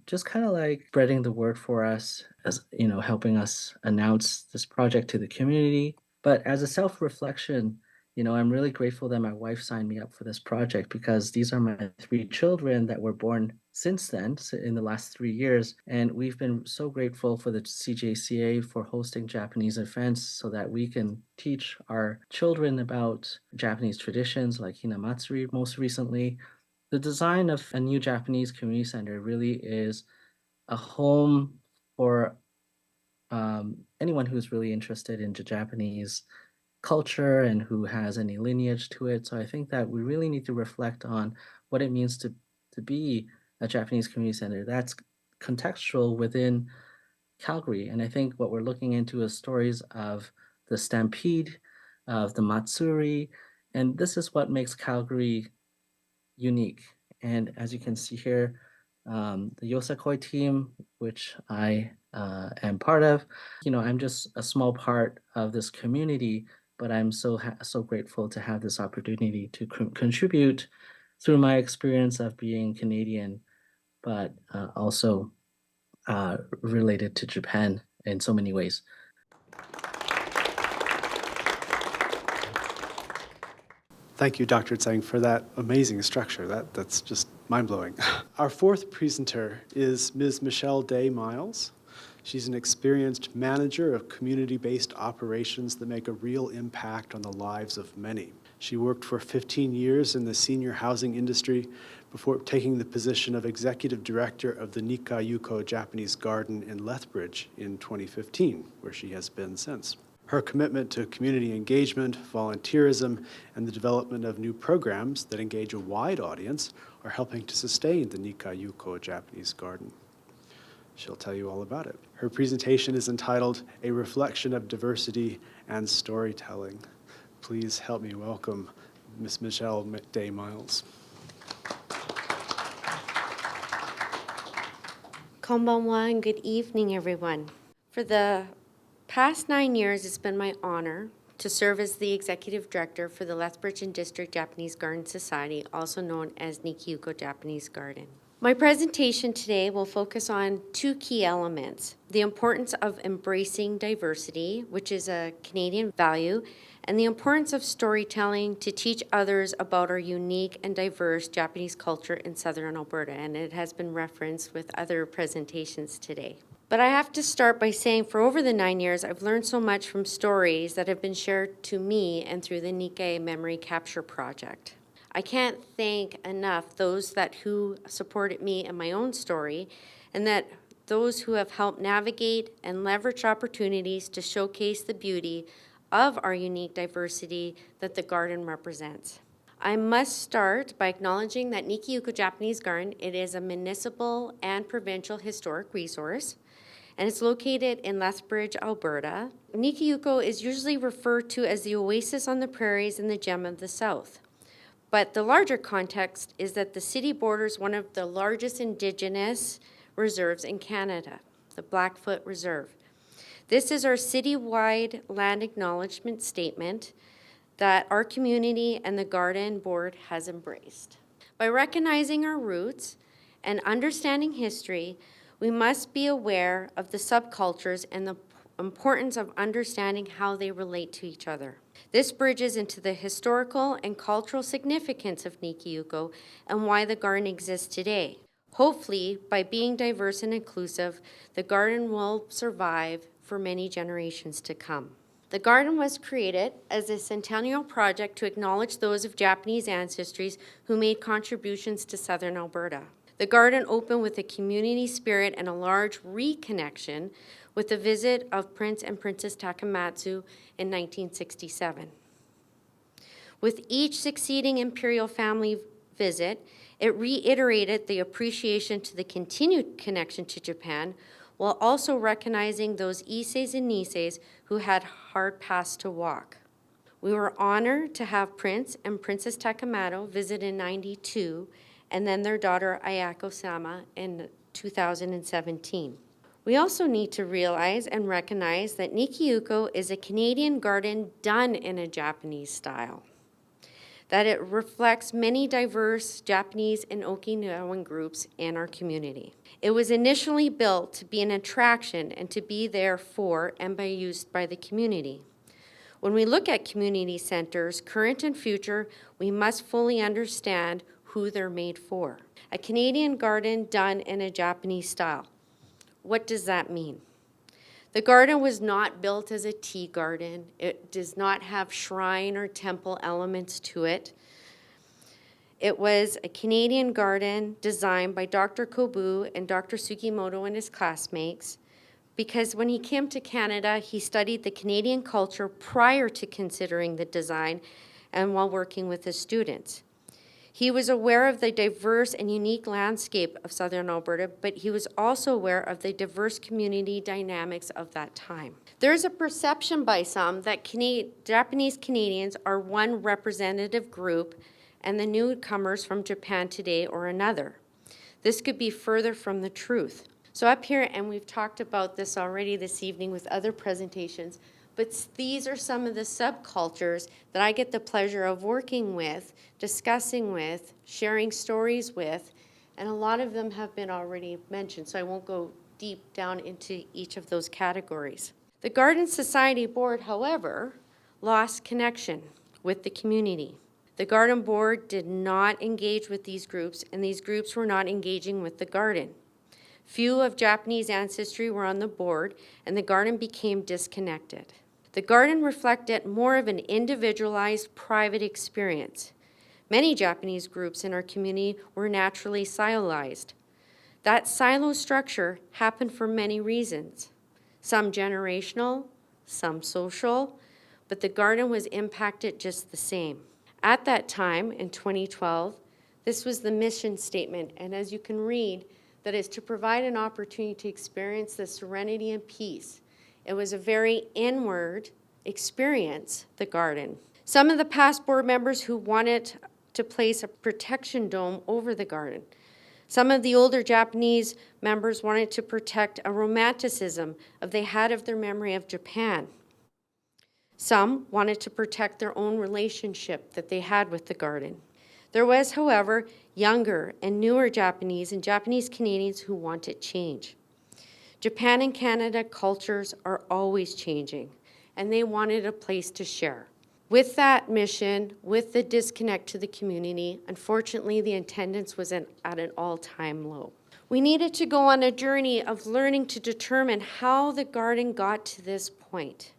just kind of like spreading the word for us, as you know, helping us announce this project to the community. But as a self-reflection, you know, I'm really grateful that my wife signed me up for this project because these are my 3 children that were born since then, in the last 3 years. And we've been so grateful for the CJCA for hosting Japanese events so that we can teach our children about Japanese traditions like Hinamatsuri most recently. The design of a new Japanese community center really is a home for anyone who's really interested in Japanese culture and who has any lineage to it. So I think that we really need to reflect on what it means to be a Japanese community center that's contextual within Calgary. And I think what we're looking into is stories of the Stampede, of the Matsuri, and this is what makes Calgary unique. And as you can see here, the Yosakoi team, which I am part of, you know, I'm just a small part of this community, but I'm so grateful to have this opportunity to contribute through my experience of being Canadian, but also related to Japan in so many ways. Thank you, Dr. Tsang, for that amazing structure. That's just mind-blowing. Our 4th presenter is Ms. Michelle Day Miles. She's an experienced manager of community-based operations that make a real impact on the lives of many. She worked for 15 years in the senior housing industry before taking the position of executive director of the Nikka Yuko Japanese Garden in Lethbridge in 2015, where she has been since. Her commitment to community engagement, volunteerism, and the development of new programs that engage a wide audience are helping to sustain the Nikka Yuko Japanese Garden. She'll tell you all about it. Her presentation is entitled A Reflection of Diversity and Storytelling. Please help me welcome Ms. Michelle Day Miles. Konbanwa and good evening, everyone. For the past 9 years, it's been my honor to serve as the executive director for the Lethbridge and District Japanese Garden Society, also known as Nikka Yuko Japanese Garden. My presentation today will focus on 2 key elements: the importance of embracing diversity, which is a Canadian value, and the importance of storytelling to teach others about our unique and diverse Japanese culture in Southern Alberta, and it has been referenced with other presentations today. But I have to start by saying for over the 9 years, I've learned so much from stories that have been shared to me and through the Nikkei Memory Capture Project. I can't thank enough those who supported me in my own story, and that those who have helped navigate and leverage opportunities to showcase the beauty of our unique diversity that the garden represents. I must start by acknowledging that Nikka Yuko Japanese Garden, it is a municipal and provincial historic resource, and it's located in Lethbridge, Alberta. Nikka Yuko is usually referred to as the oasis on the prairies and the gem of the South. But the larger context is that the city borders one of the largest Indigenous reserves in Canada, the Blackfoot Reserve. This is our citywide land acknowledgement statement that our community and the Garden Board has embraced. By recognizing our roots and understanding history, we must be aware of the subcultures and the importance of understanding how they relate to each other. This bridges into the historical and cultural significance of Nikka Yuko and why the garden exists today. Hopefully, by being diverse and inclusive, the garden will survive for many generations to come. The garden was created as a centennial project to acknowledge those of Japanese ancestries who made contributions to Southern Alberta. The garden opened with a community spirit and a large reconnection with the visit of Prince and Princess Takamatsu in 1967. With each succeeding imperial family visit, it reiterated the appreciation to the continued connection to Japan, while also recognizing those iseis and niseis who had hard paths to walk. We were honored to have Prince and Princess Takamatsu visit in '92, and then their daughter Ayako-sama in 2017. We also need to realize and recognize that Nikka Yuko is a Canadian garden done in a Japanese style, that it reflects many diverse Japanese and Okinawan groups in our community. It was initially built to be an attraction and to be there for and by used by the community. When we look at community centers, current and future, we must fully understand who they're made for. A Canadian garden done in a Japanese style. What does that mean? The garden was not built as a tea garden. It does not have shrine or temple elements to it. It was a Canadian garden designed by Dr. Kobu and Dr. Sugimoto and his classmates, because when he came to Canada, he studied the Canadian culture prior to considering the design and while working with his students. He was aware of the diverse and unique landscape of Southern Alberta, but he was also aware of the diverse community dynamics of that time. There's a perception by some that Japanese Canadians are one representative group and the newcomers from Japan today or another. This could be further from the truth. So up here, and we've talked about this already this evening with other presentations, but these are some of the subcultures that I get the pleasure of working with, discussing with, sharing stories with, and a lot of them have been already mentioned, so I won't go deep down into each of those categories. The Garden Society Board, however, lost connection with the community. The Garden Board did not engage with these groups, and these groups were not engaging with the garden. Few of Japanese ancestry were on the board, and the garden became disconnected. The garden reflected more of an individualized, private experience. Many Japanese groups in our community were naturally siloized. That silo structure happened for many reasons, some generational, some social, but the garden was impacted just the same. At that time, in 2012, this was the mission statement, and as you can read, that is to provide an opportunity to experience the serenity and peace. It was a very inward experience, the garden. Some of the past board members who wanted to place a protection dome over the garden. Some of the older Japanese members wanted to protect a romanticism they had of their memory of Japan. Some wanted to protect their own relationship that they had with the garden. There was, however, younger and newer Japanese and Japanese Canadians who wanted change. Japan and Canada cultures are always changing, and they wanted a place to share. With that mission, with the disconnect to the community, unfortunately, the attendance was at an all-time low. We needed to go on a journey of learning to determine how the garden got to this point.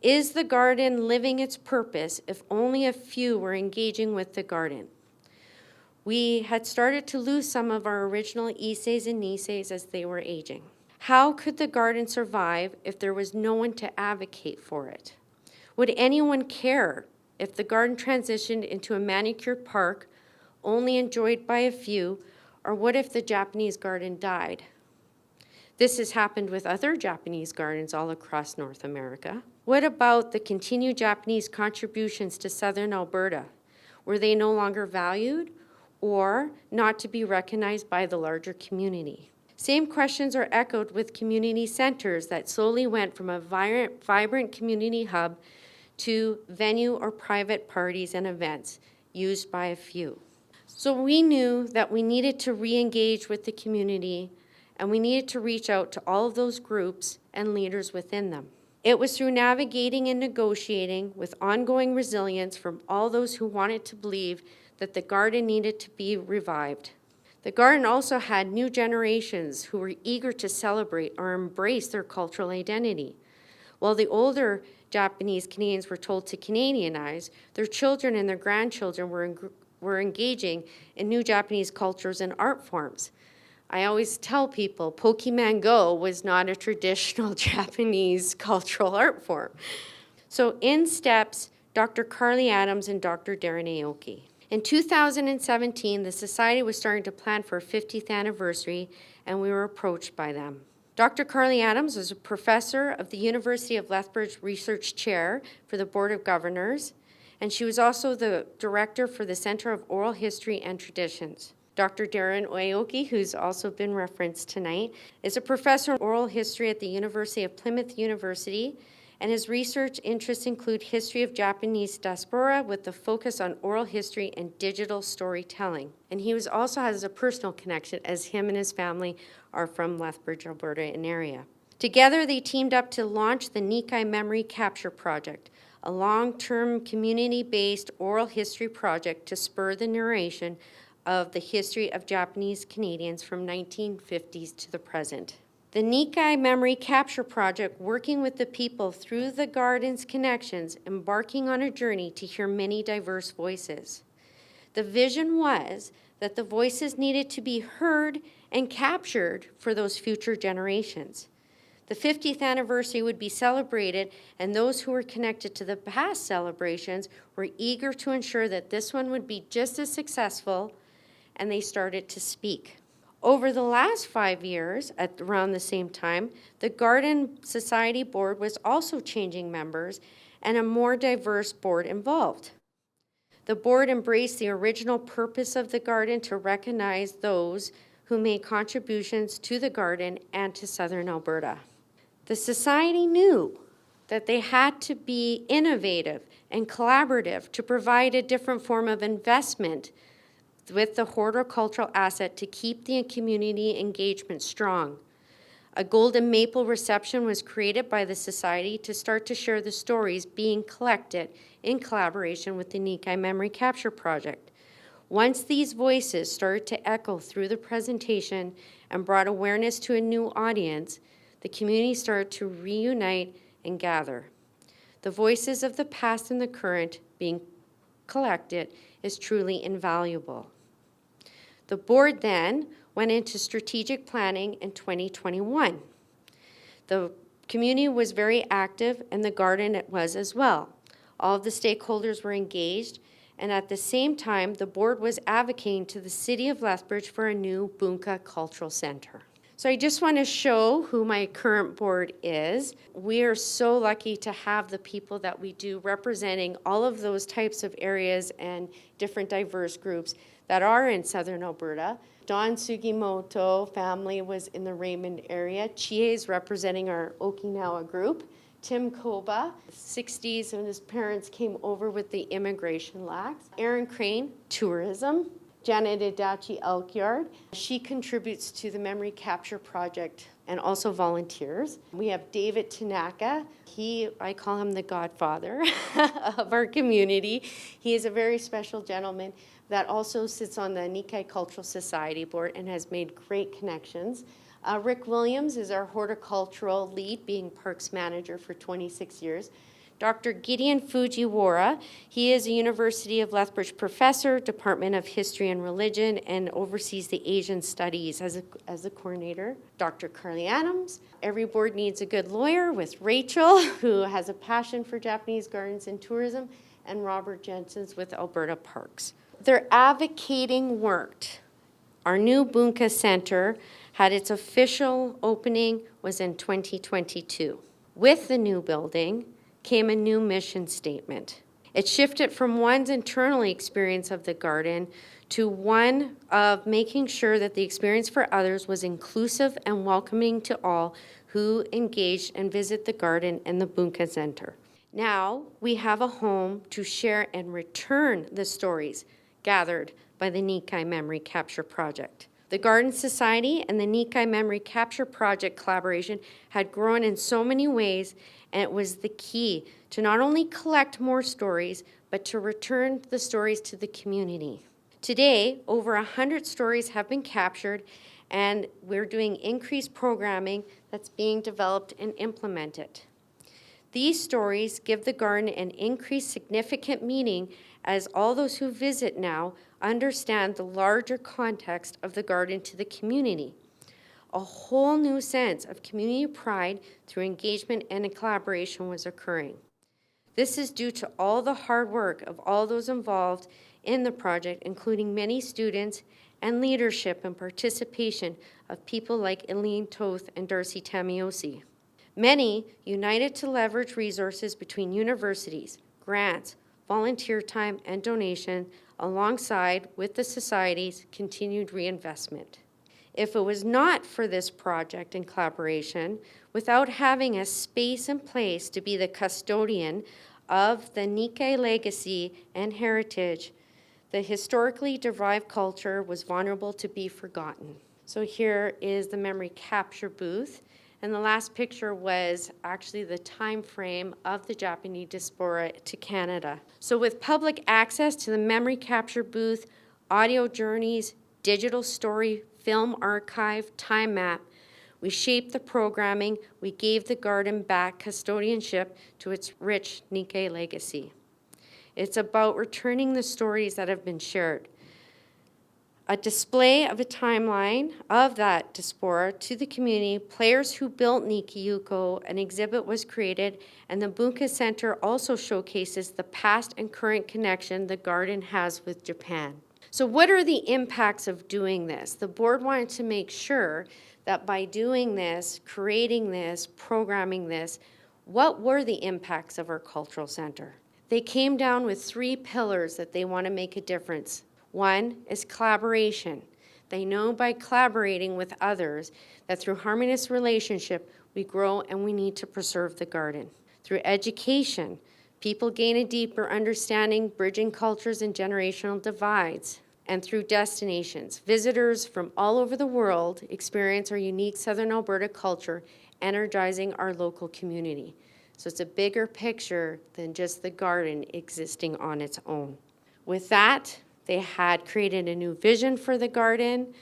Is the garden living its purpose if only a few were engaging with the garden? We had started to lose some of our original iseis and niseis as they were aging. How could the garden survive if there was no one to advocate for it? Would anyone care if the garden transitioned into a manicured park only enjoyed by a few, or what if the Japanese garden died? This has happened with other Japanese gardens all across North America. What about the continued Japanese contributions to Southern Alberta? Were they no longer valued or not to be recognized by the larger community? Same questions are echoed with community centers that slowly went from a vibrant community hub to venue or private parties and events used by a few. So we knew that we needed to re-engage with the community, and we needed to reach out to all of those groups and leaders within them. It was through navigating and negotiating with ongoing resilience from all those who wanted to believe that the garden needed to be revived. The garden also had new generations who were eager to celebrate or embrace their cultural identity. While the older Japanese Canadians were told to Canadianize, their children and their grandchildren were were engaging in new Japanese cultures and art forms. I always tell people Pokemon Go was not a traditional Japanese cultural art form. So in steps Dr. Carly Adams and Dr. Darren Aoki. In 2017, the Society was starting to plan for a 50th anniversary, and we were approached by them. Dr. Carly Adams was a professor of the University of Lethbridge Research Chair for the Board of Governors, and she was also the director for the Center of Oral History and Traditions. Dr. Darren Aoki, who's also been referenced tonight, is a professor of oral history at the University of Plymouth University, and his research interests include history of Japanese diaspora with the focus on oral history and digital storytelling. And he also has a personal connection, as him and his family are from Lethbridge, Alberta, and area. Together, they teamed up to launch the Nikka Memory Capture Project, a long-term community-based oral history project to spur the narration of the history of Japanese Canadians from 1950s to the present. The Nikka Memory Capture Project, working with the people through the garden's connections, embarking on a journey to hear many diverse voices. The vision was that the voices needed to be heard and captured for those future generations. The 50th anniversary would be celebrated, and those who were connected to the past celebrations were eager to ensure that this one would be just as successful, and they started to speak. Over the last 5 years, at around the same time, the Garden Society Board was also changing members and a more diverse board involved. The board embraced the original purpose of the garden to recognize those who made contributions to the garden and to Southern Alberta. The Society knew that they had to be innovative and collaborative to provide a different form of investment with the horticultural asset to keep the community engagement strong. A golden maple reception was created by the Society to start to share the stories being collected in collaboration with the Nikka Memory Capture Project. Once these voices started to echo through the presentation and brought awareness to a new audience, the community started to reunite and gather. The voices of the past and the current being collected is truly invaluable. The board then went into strategic planning in 2021. The community was very active, and the garden was as well. All of the stakeholders were engaged, and at the same time, the board was advocating to the City of Lethbridge for a new Bunka Cultural Center. So I just want to show who my current board is. We are so lucky to have the people that we do representing all of those types of areas and different diverse groups that are in Southern Alberta. Don Sugimoto family was in the Raymond area. Chie is representing our Okinawa group. Tim Koba, 60s, when his parents came over with the immigration lax. Aaron Crane, tourism. Janet Adachi Elkyard. She contributes to the Memory Capture Project and also volunteers. We have David Tanaka. I call him the godfather of our community. He is a very special gentleman that also sits on the Nikka Cultural Society Board and has made great connections. Rick Williams is our horticultural lead, being parks manager for 26 years. Dr. Gideon Fujiwara, he is a University of Lethbridge professor, Department of History and Religion, and oversees the Asian Studies as a coordinator. Dr. Carly Adams, every board needs a good lawyer, with Rachel, who has a passion for Japanese gardens and tourism, and Robert Jensen's with Alberta Parks. Their advocating worked. Our new Bunka Center had its official opening was in 2022. With the new building came a new mission statement. It shifted from one's internal experience of the garden to one of making sure that the experience for others was inclusive and welcoming to all who engaged and visit the garden and the Bunka Center. Now we have a home to share and return the stories gathered by the Nikka Memory Capture Project. The Garden Society and the Nikka Memory Capture Project collaboration had grown in so many ways, and it was the key to not only collect more stories, but to return the stories to the community. Today, over 100 stories have been captured, and we're doing increased programming that's being developed and implemented. These stories give the garden an increased significant meaning as all those who visit now understand the larger context of the garden to the community. A whole new sense of community pride through engagement and collaboration was occurring. This is due to all the hard work of all those involved in the project, including many students and leadership and participation of people like Eileen Toth and Darcy Tamiosi. Many united to leverage resources between universities, grants, volunteer time, and donation, alongside with the Society's continued reinvestment. If it was not for this project and collaboration, without having a space and place to be the custodian of the Nikka legacy and heritage, the historically derived culture was vulnerable to be forgotten. So here is the memory capture booth. And the last picture was actually the time frame of the Japanese diaspora to Canada. So with public access to the memory capture booth, audio journeys, digital story, film archive, time map, we shaped the programming, we gave the garden back custodianship to its rich Nikka legacy. It's about returning the stories that have been shared. A display of a timeline of that diaspora to the community, players who built Nikka Yuko, an exhibit was created, and the Bunka Center also showcases the past and current connection the garden has with Japan. So what are the impacts of doing this? The board wanted to make sure that by doing this, creating this, programming this, what were the impacts of our cultural center? They came down with 3 pillars that they want to make a difference. One is collaboration. They know by collaborating with others that through harmonious relationship, we grow and we need to preserve the garden. Through education, people gain a deeper understanding, bridging cultures and generational divides. And through destinations, visitors from all over the world experience our unique Southern Alberta culture, energizing our local community. So it's a bigger picture than just the garden existing on its own. With that, they had created a new vision for the garden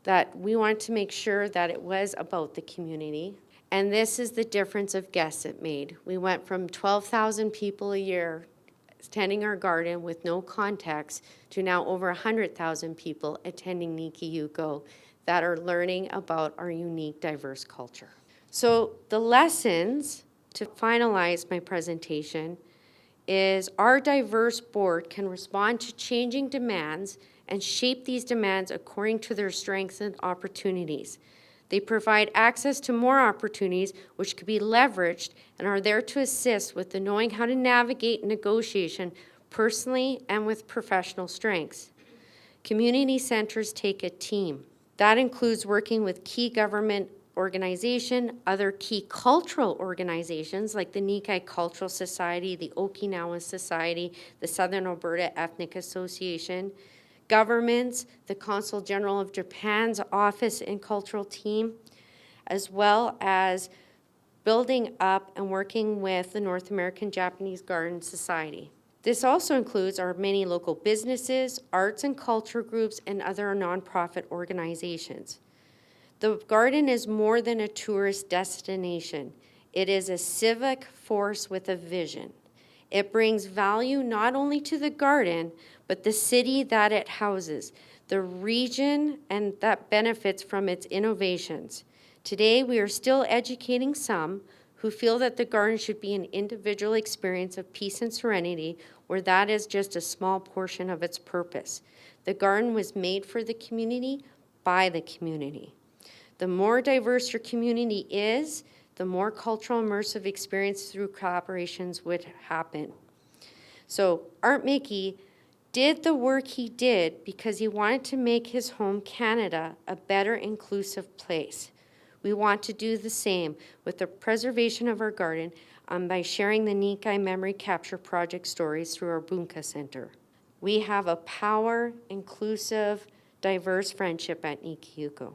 that we wanted to make sure that it was about the community. And this is the difference of guests it made. We went from 12,000 people a year attending our garden with no context to now over 100,000 people attending Nikka Yuko that are learning about our unique, diverse culture. So the lessons, to finalize my presentation, is our diverse board can respond to changing demands and shape these demands according to their strengths and opportunities. They provide access to more opportunities which could be leveraged and are there to assist with the knowing how to navigate negotiation personally and with professional strengths. Community centers take a team. That includes working with key government organization, other key cultural organizations like the Nikka Cultural Society, the Okinawa Society, the Southern Alberta Ethnic Association, governments, the Consul General of Japan's office and cultural team, as well as building up and working with the North American Japanese Garden Society. This also includes our many local businesses, arts and culture groups, and other nonprofit organizations. The garden is more than a tourist destination. It is a civic force with a vision. It brings value not only to the garden, but the city that it houses, the region and that benefits from its innovations. Today, we are still educating some who feel that the garden should be an individual experience of peace and serenity, where that is just a small portion of its purpose. The garden was made for the community, by the community. The more diverse your community is, the more cultural immersive experience through collaborations would happen. So Art Mickey did the work he did because he wanted to make his home Canada a better inclusive place. We want to do the same with the preservation of our garden by sharing the Nikka Memory Capture Project stories through our Bunka Center. We have a power, inclusive, diverse friendship at Nikka Yuko.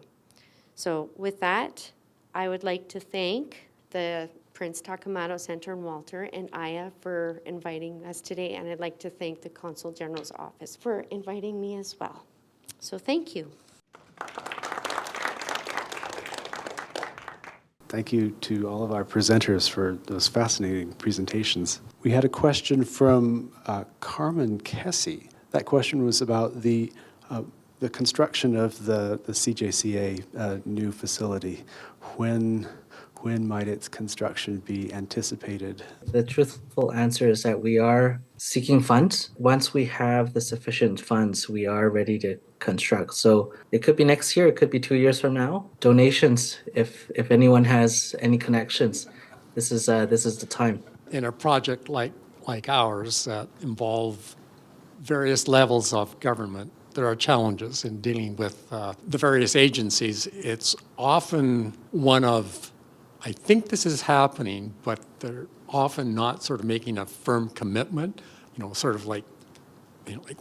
So with that, I would like to thank the Prince Takamado Center and Walter and Aya for inviting us today, and I'd like to thank the Consul General's office for inviting me as well. So thank you. Thank you to all of our presenters for those fascinating presentations. We had a question from Carmen Kessie. That question was about the construction of the CJCA new facility. When might its construction be anticipated? The truthful answer is that we are seeking funds. Once we have the sufficient funds, we are ready to construct. So it could be next year, it could be 2 years from now. Donations, if anyone has any connections, this is the time. In a project like ours that involve various levels of government, there are challenges in dealing with the various agencies. It's often one of, I think this is happening, but they're often not sort of making a firm commitment, sort of like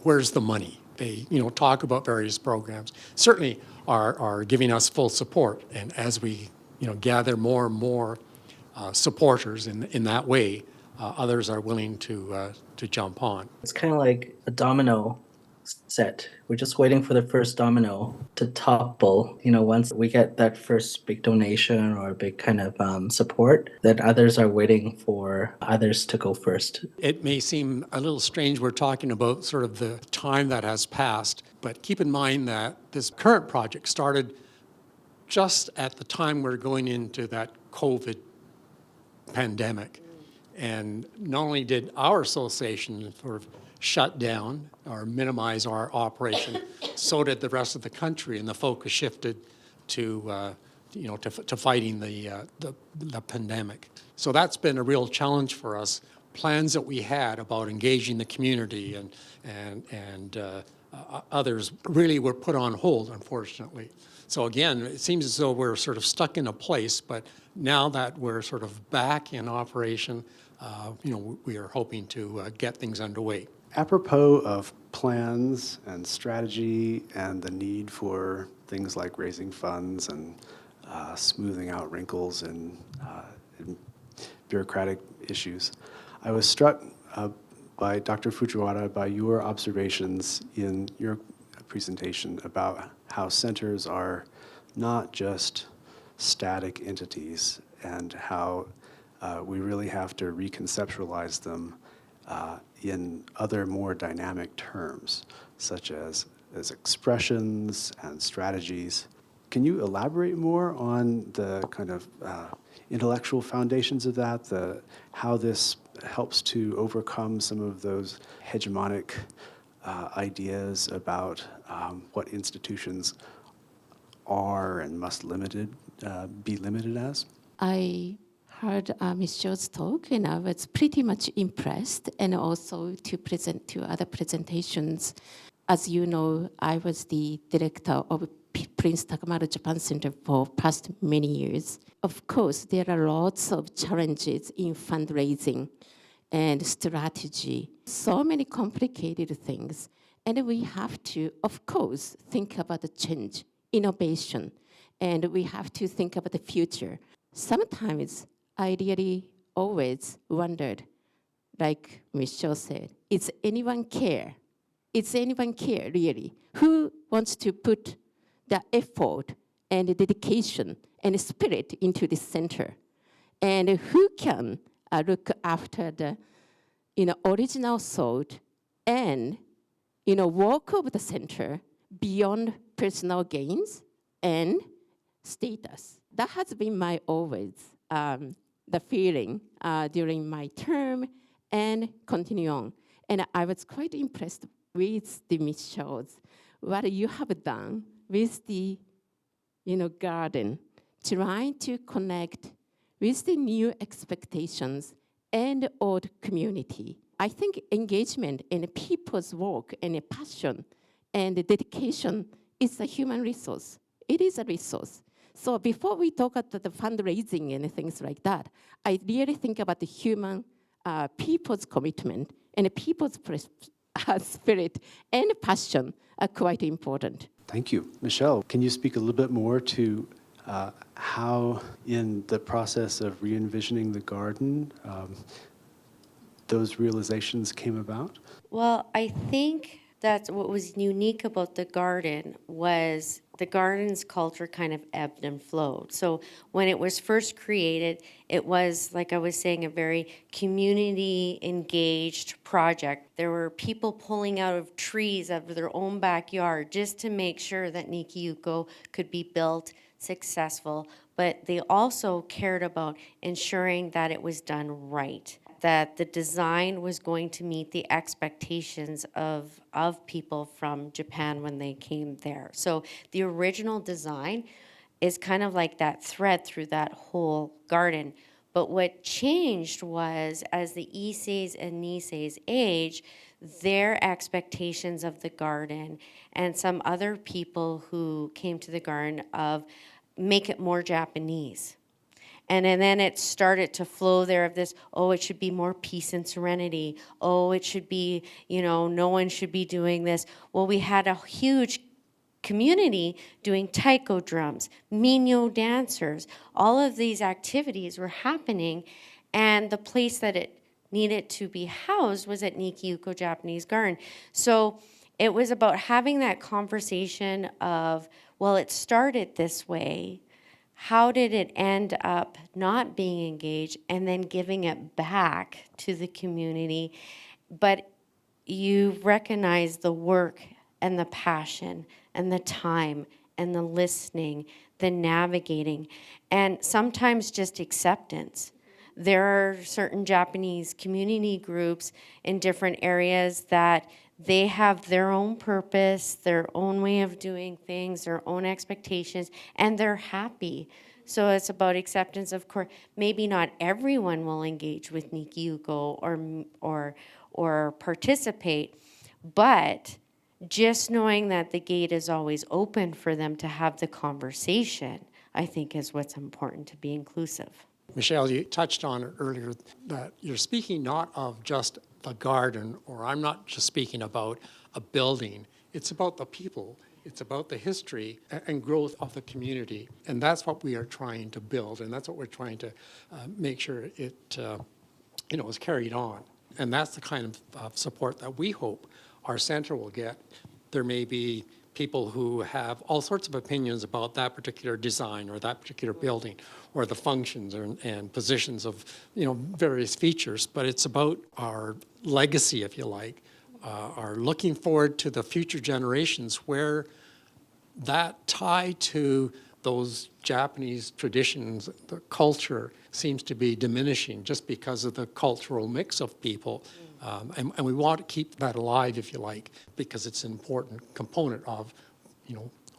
where's the money? They, talk about various programs, certainly are giving us full support. And as we, gather more and more supporters in that way, others are willing to jump on. It's kind of like a domino set. We're just waiting for the first domino to topple. Once we get that first big donation or big kind of support, then others are waiting for others to go first. It may seem a little strange we're talking about sort of the time that has passed, but keep in mind that this current project started just at the time we're going into that COVID pandemic. And not only did our association sort of shut down or minimize our operation, so did the rest of the country, and the focus shifted to fighting the pandemic. So that's been a real challenge for us. Plans that we had about engaging the community and others really were put on hold, unfortunately. So again, it seems as though we're sort of stuck in a place, but now that we're sort of back in operation, we are hoping to get things underway. Apropos of plans and strategy and the need for things like raising funds and smoothing out wrinkles in bureaucratic issues, I was struck by Dr. Fujiwara, by your observations in your presentation about how centers are not just static entities and how we really have to reconceptualize them in other more dynamic terms, such as expressions and strategies. Can you elaborate more on the kind of intellectual foundations of that, how this helps to overcome some of those hegemonic ideas about what institutions are and must be limited as? I heard Ms. Zhou's talk, and I was pretty much impressed, and also to present to other presentations. As you know, I was the director of Prince Takamaru Japan Center for past many years. Of course, there are lots of challenges in fundraising and strategy, so many complicated things. And we have to, of course, think about the change, innovation, and we have to think about the future. Sometimes I really always wondered, like Ms. Zhou said, is anyone care? Is anyone care, really? Who wants to put the effort and the dedication and spirit into this center? And who can look after the original thought and work of the center beyond personal gains and status? That has been my always the feeling during my term and continue on. And I was quite impressed with the Ms. Zhou's, what you have done with the garden, trying to connect with the new expectations and old community. I think engagement in people's work and passion and dedication is a human resource. It is a resource. So before we talk about the fundraising and things like that, I really think about the human people's commitment and people's spirit and passion are quite important. Thank you. Michelle, can you speak a little bit more to how in the process of re-envisioning the garden, those realizations came about? Well, I think That's what was unique about the garden was the garden's culture kind of ebbed and flowed. So when it was first created, it was, like I was saying, a very community engaged project. There were people pulling out of trees out of their own backyard just to make sure that Nikka Yuko could be built successful, but they also cared about ensuring that it was done right, that the design was going to meet the expectations of people from Japan when they came there. So the original design is kind of like that thread through that whole garden. But what changed was as the Iseis and Niseis age, their expectations of the garden and some other people who came to the garden of make it more Japanese. And then it started to flow there of this, oh, it should be more peace and serenity. Oh, it should be, no one should be doing this. Well, we had a huge community doing taiko drums, minyo dancers. All of these activities were happening, and the place that it needed to be housed was at Nikka Yuko Japanese Garden. So it was about having that conversation of, well, it started this way. How did it end up not being engaged, and then giving it back to the community? But you recognize the work and the passion and the time and the listening, the navigating, and sometimes just acceptance. There are certain Japanese community groups in different areas that they have their own purpose, their own way of doing things, their own expectations, and they're happy. So it's about acceptance. Of course, maybe not everyone will engage with Nikka Yuko or participate, but just knowing that the gate is always open for them to have the conversation, I think is what's important, to be inclusive. Michelle, you touched on it earlier that you're speaking not of just the garden, or I'm not just speaking about a building. It's about the people. It's about the history and growth of the community. And that's what we are trying to build, and that's what we're trying to make sure it is carried on. And that's the kind of support that we hope our center will get. There may be people who have all sorts of opinions about that particular design or that particular building or the functions and positions of various features, but it's about our legacy, if you like, are looking forward to the future generations where that tie to those Japanese traditions, the culture seems to be diminishing just because of the cultural mix of people. And we want to keep that alive, if you like, because it's an important component of,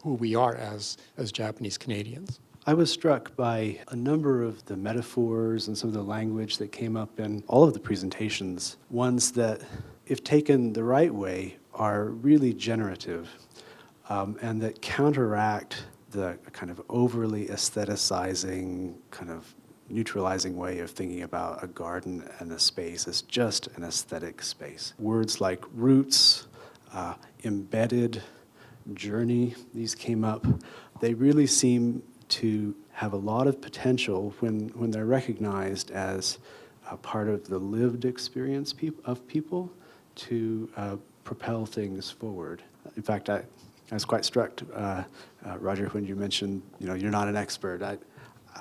who we are as Japanese Canadians. I was struck by a number of the metaphors and some of the language that came up in all of the presentations, ones that, if taken the right way, are really generative and that counteract the kind of overly aestheticizing, kind of neutralizing way of thinking about a garden and a space as just an aesthetic space. Words like roots, embedded, journey, these came up. They really seem to have a lot of potential when they're recognized as a part of the lived experience of people to propel things forward. In fact, I was quite struck, Roger, when you mentioned, you're not an expert.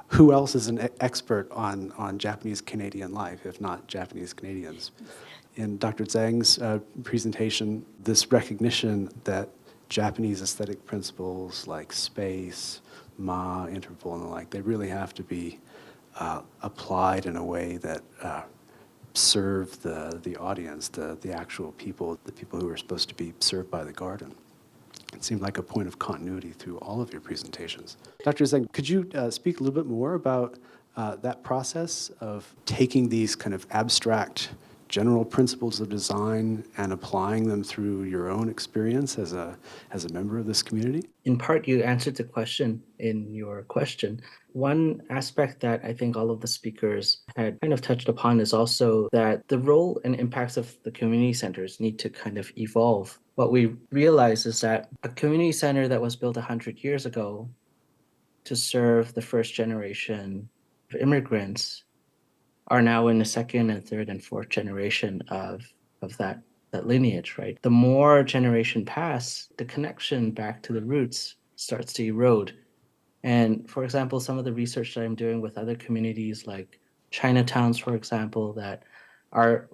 Who else is an expert on Japanese Canadian life, if not Japanese Canadians? In Dr. Tsang's presentation, this recognition that Japanese aesthetic principles like space, interval, and the like, they really have to be applied in a way that serve the audience, the actual people, the people who are supposed to be served by the garden. It seemed like a point of continuity through all of your presentations. Dr. Tsang, could you speak a little bit more about that process of taking these kind of abstract general principles of design and applying them through your own experience as a member of this community? In part, you answered the question in your question. One aspect that I think all of the speakers had kind of touched upon is also that the role and impacts of the community centers need to kind of evolve. What we realize is that a community center that was built 100 years ago to serve the first generation of immigrants are now in the second and third and fourth generation of that that lineage, right? The more generation pass, the connection back to the roots starts to erode. And for example, some of the research that I'm doing with other communities like Chinatowns, for example, that are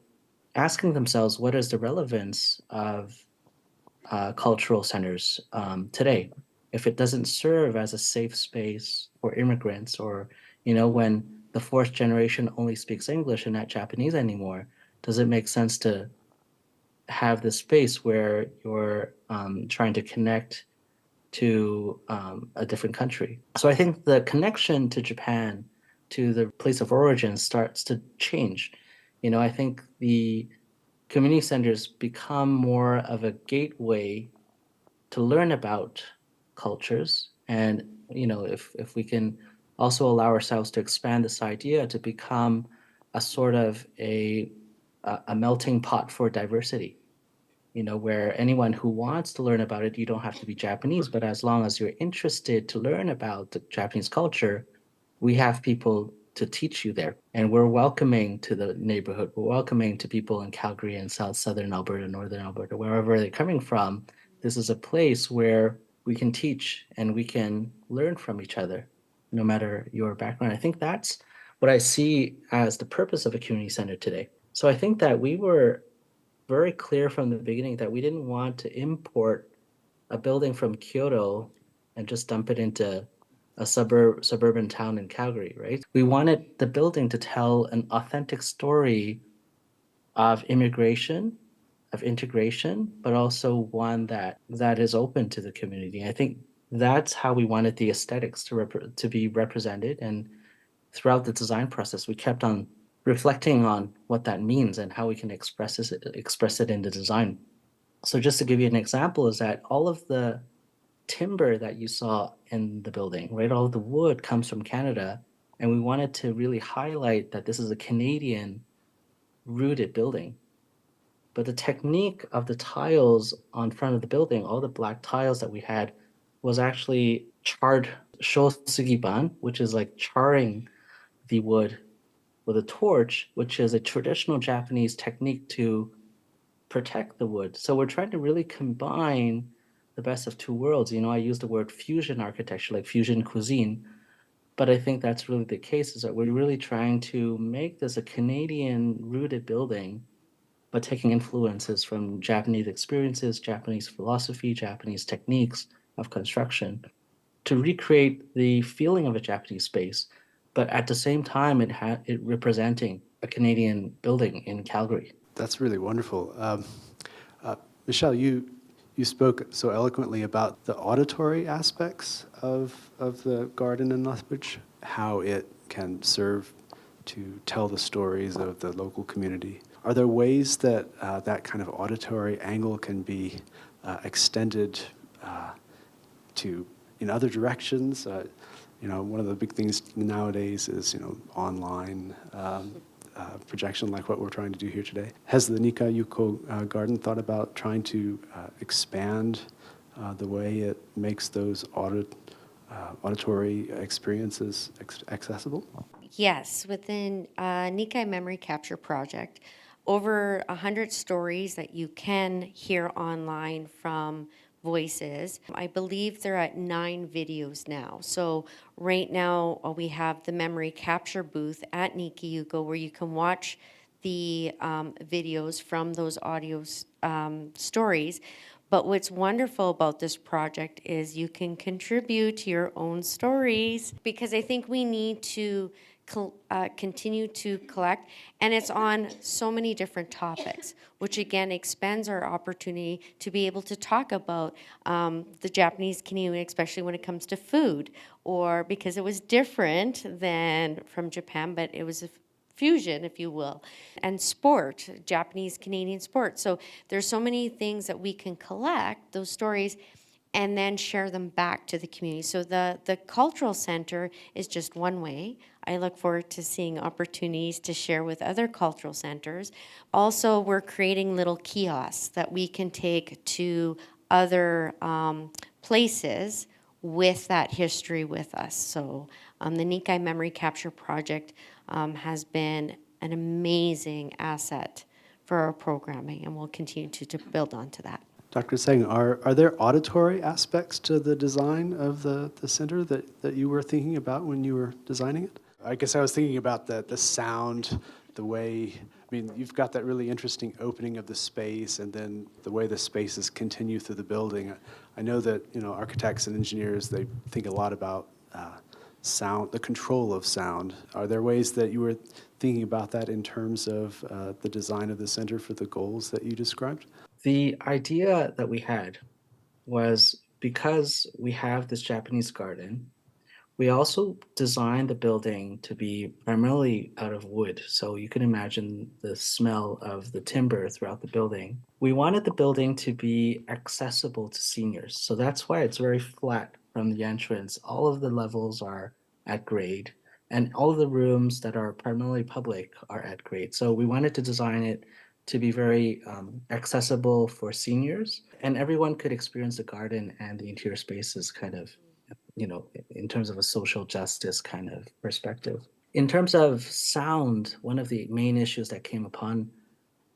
asking themselves what is the relevance of cultural centers today. If it doesn't serve as a safe space for immigrants, or when the fourth generation only speaks English and not Japanese anymore, does it make sense to have this space where you're trying to connect to a different country? So I think the connection to Japan, to the place of origin, starts to change. I think the community centers become more of a gateway to learn about cultures. And if we can also allow ourselves to expand this idea to become a sort of a melting pot for diversity, where anyone who wants to learn about it, you don't have to be Japanese, but as long as you're interested to learn about the Japanese culture, we have people to teach you there. And we're welcoming to the neighborhood. We're welcoming to people in Calgary and southern Alberta, northern Alberta, wherever they're coming from. This is a place where we can teach and we can learn from each other, no matter your background. I think that's what I see as the purpose of a community center today. So I think that we were very clear from the beginning that we didn't want to import a building from Kyoto and just dump it into a suburban town in Calgary, right? We wanted the building to tell an authentic story of immigration, of integration, but also one that is open to the community. I think that's how we wanted the aesthetics to be represented. And throughout the design process, we kept on reflecting on what that means and how we can express it in the design. So just to give you an example, is that all of the timber that you saw in the building, right? All of the wood comes from Canada. And we wanted to really highlight that this is a Canadian rooted building. But the technique of the tiles on front of the building, all the black tiles that we had, was actually charred shosugiban, which is like charring the wood with a torch, which is a traditional Japanese technique to protect the wood. So we're trying to really combine the best of two worlds. I use the word fusion architecture, like fusion cuisine, but I think that's really the case, is that we're really trying to make this a Canadian rooted building, but taking influences from Japanese experiences, Japanese philosophy, Japanese techniques of construction to recreate the feeling of a Japanese space, but at the same time, it representing a Canadian building in Calgary. That's really wonderful. Michelle, you spoke so eloquently about the auditory aspects of the garden in Lethbridge, how it can serve to tell the stories of the local community. Are there ways that that kind of auditory angle can be extended to in other directions? One of the big things nowadays is online projection, like what we're trying to do here today. Has the Nikka Yuko Garden thought about trying to expand the way it makes those auditory experiences accessible? Yes, within Nikka Memory Capture Project, over 100 stories that you can hear online from voices. I believe they're at 9 videos now. So right now we have the memory capture booth at Nikka Yuko where you can watch the videos from those audio stories. But what's wonderful about this project is you can contribute your own stories, because I think we need to continue to collect, and it's on so many different topics, which again expands our opportunity to be able to talk about the Japanese community, especially when it comes to food, or because it was different than from Japan, but it was a fusion, if you will, and sport, Japanese Canadian sport. So there's so many things that we can collect, those stories, and then share them back to the community. So the cultural center is just one way. I look forward to seeing opportunities to share with other cultural centers. Also, we're creating little kiosks that we can take to other places with that history with us. So the Nikka Memory Capture Project has been an amazing asset for our programming, and we'll continue to build onto that. Dr. Tsang, are there auditory aspects to the design of the center that you were thinking about when you were designing it? I guess I was thinking about the sound, the way, I mean, you've got that really interesting opening of the space and then the way the spaces continue through the building. I know that, architects and engineers, they think a lot about sound, the control of sound. Are there ways that you were thinking about that in terms of the design of the center for the goals that you described? The idea that we had was because we have this Japanese garden, we also designed the building to be primarily out of wood. So you can imagine the smell of the timber throughout the building. We wanted the building to be accessible to seniors. So that's why it's very flat from the entrance. All of the levels are at grade, and all of the rooms that are primarily public are at grade. So we wanted to design it to be very accessible for seniors, and everyone could experience the garden and the interior spaces kind of, in terms of a social justice kind of perspective. In terms of sound, one of the main issues that came upon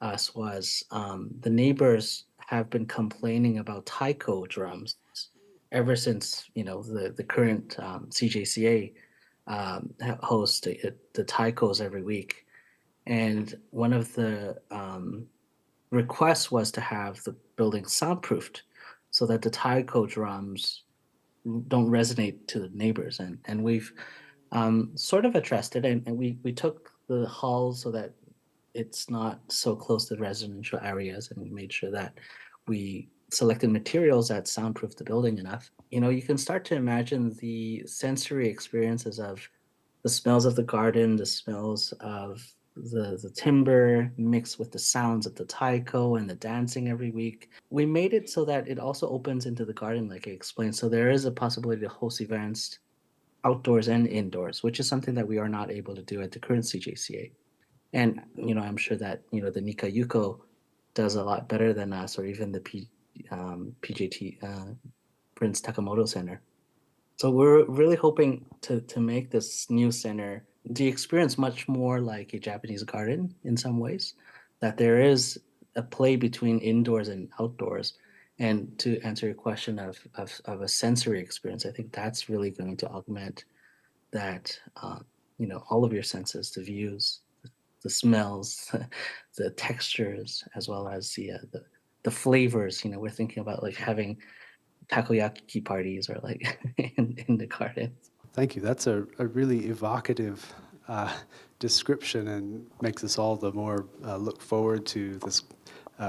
us was the neighbors have been complaining about taiko drums ever since, the current CJCA hosts the taikos every week. And one of the requests was to have the building soundproofed so that the taiko drums don't resonate to the neighbors. And we've sort of addressed it, and we took the hall so that it's not so close to residential areas, and we made sure that we selected materials that soundproof the building enough. You can start to imagine the sensory experiences of the smells of the garden, the smells of the timber mixed with the sounds of the taiko and the dancing every week. We made it so that it also opens into the garden, like I explained. So there is a possibility to host events outdoors and indoors, which is something that we are not able to do at the current CJCA. And, I'm sure that, the Nikka Yuko does a lot better than us, or even the PJT, Prince Takamoto Center. So we're really hoping to make this new center the experience much more like a Japanese garden in some ways, that there is a play between indoors and outdoors. And to answer your question of a sensory experience, I think that's really going to augment that, all of your senses, the views, the smells, the textures, as well as the flavors. We're thinking about like having takoyaki parties or like in the garden. Thank you. That's a really evocative description and makes us all the more look forward to this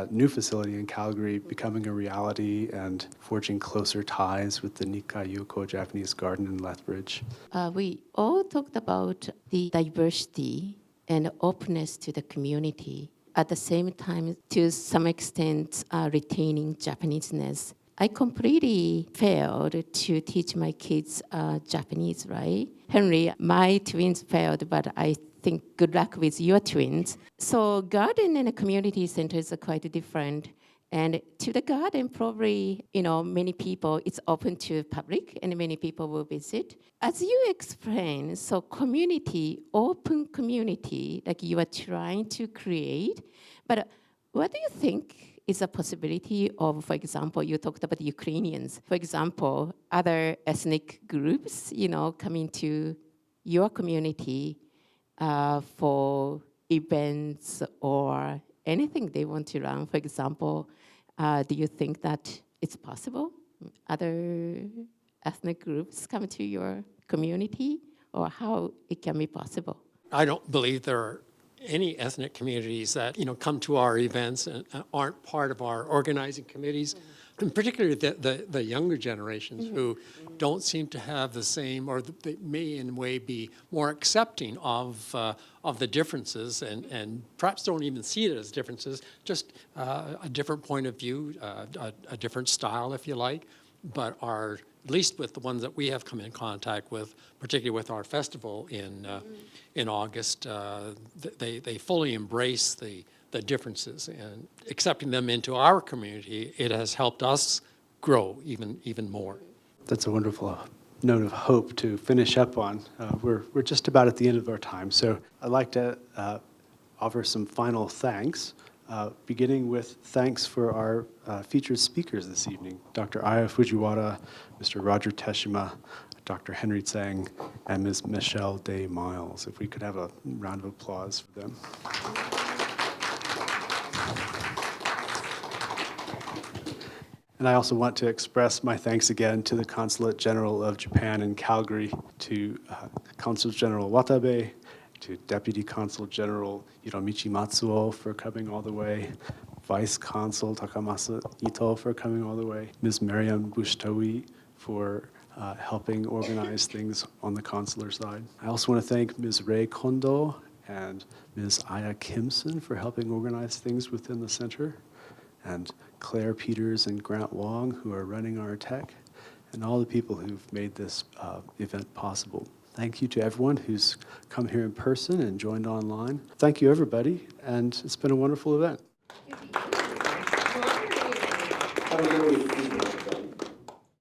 new facility in Calgary becoming a reality and forging closer ties with the Nikka Yuko Japanese Garden in Lethbridge. We all talked about the diversity and openness to the community. At the same time, to some extent, retaining Japaneseness. I completely failed to teach my kids Japanese, right? Henry, my twins failed, but I think good luck with your twins. So garden and community centers are quite different. And to the garden, probably, many people, it's open to public and many people will visit. As you explained, so community, open community, like you are trying to create. But what do you think is a possibility of, for example, you talked about the Ukrainians, for example, other ethnic groups, coming to your community for events or anything they want to run, for example, do you think that it's possible? Other ethnic groups come to your community, or how it can be possible? I don't believe there are any ethnic communities that come to our events and aren't part of our organizing committees, and particularly the younger generations who don't seem to have the same, or they may in a way be more accepting of the differences, and perhaps don't even see it as differences, just a different point of view, a different style, if you like, but are, at least with the ones that we have come in contact with, particularly with our festival in August, they fully embrace the differences, and accepting them into our community, it has helped us grow even more. That's a wonderful note of hope to finish up on. We're just about at the end of our time, so I'd like to offer some final thanks beginning with thanks for our featured speakers this evening, Dr. Aya Fujiwara, Mr. Roger Teshima, Dr. Henry Tsang, and Ms. Michelle Day Miles. If we could have a round of applause for them. And I also want to express my thanks again to the Consulate General of Japan in Calgary, to Consul General Watabe, to Deputy Consul General Hiromichi Matsuo for coming all the way, Vice Consul Takamasa Ito for coming all the way, Ms. Mariam Bushtawi for helping organize things on the consular side. I also want to thank Ms. Ray Kondo and Ms. Aya Kimson for helping organize things within the center, and Claire Peters and Grant Wong, who are running our tech, and all the people who've made this event possible. Thank you to everyone who's come here in person and joined online. Thank you, everybody, and it's been a wonderful event. Have a good week.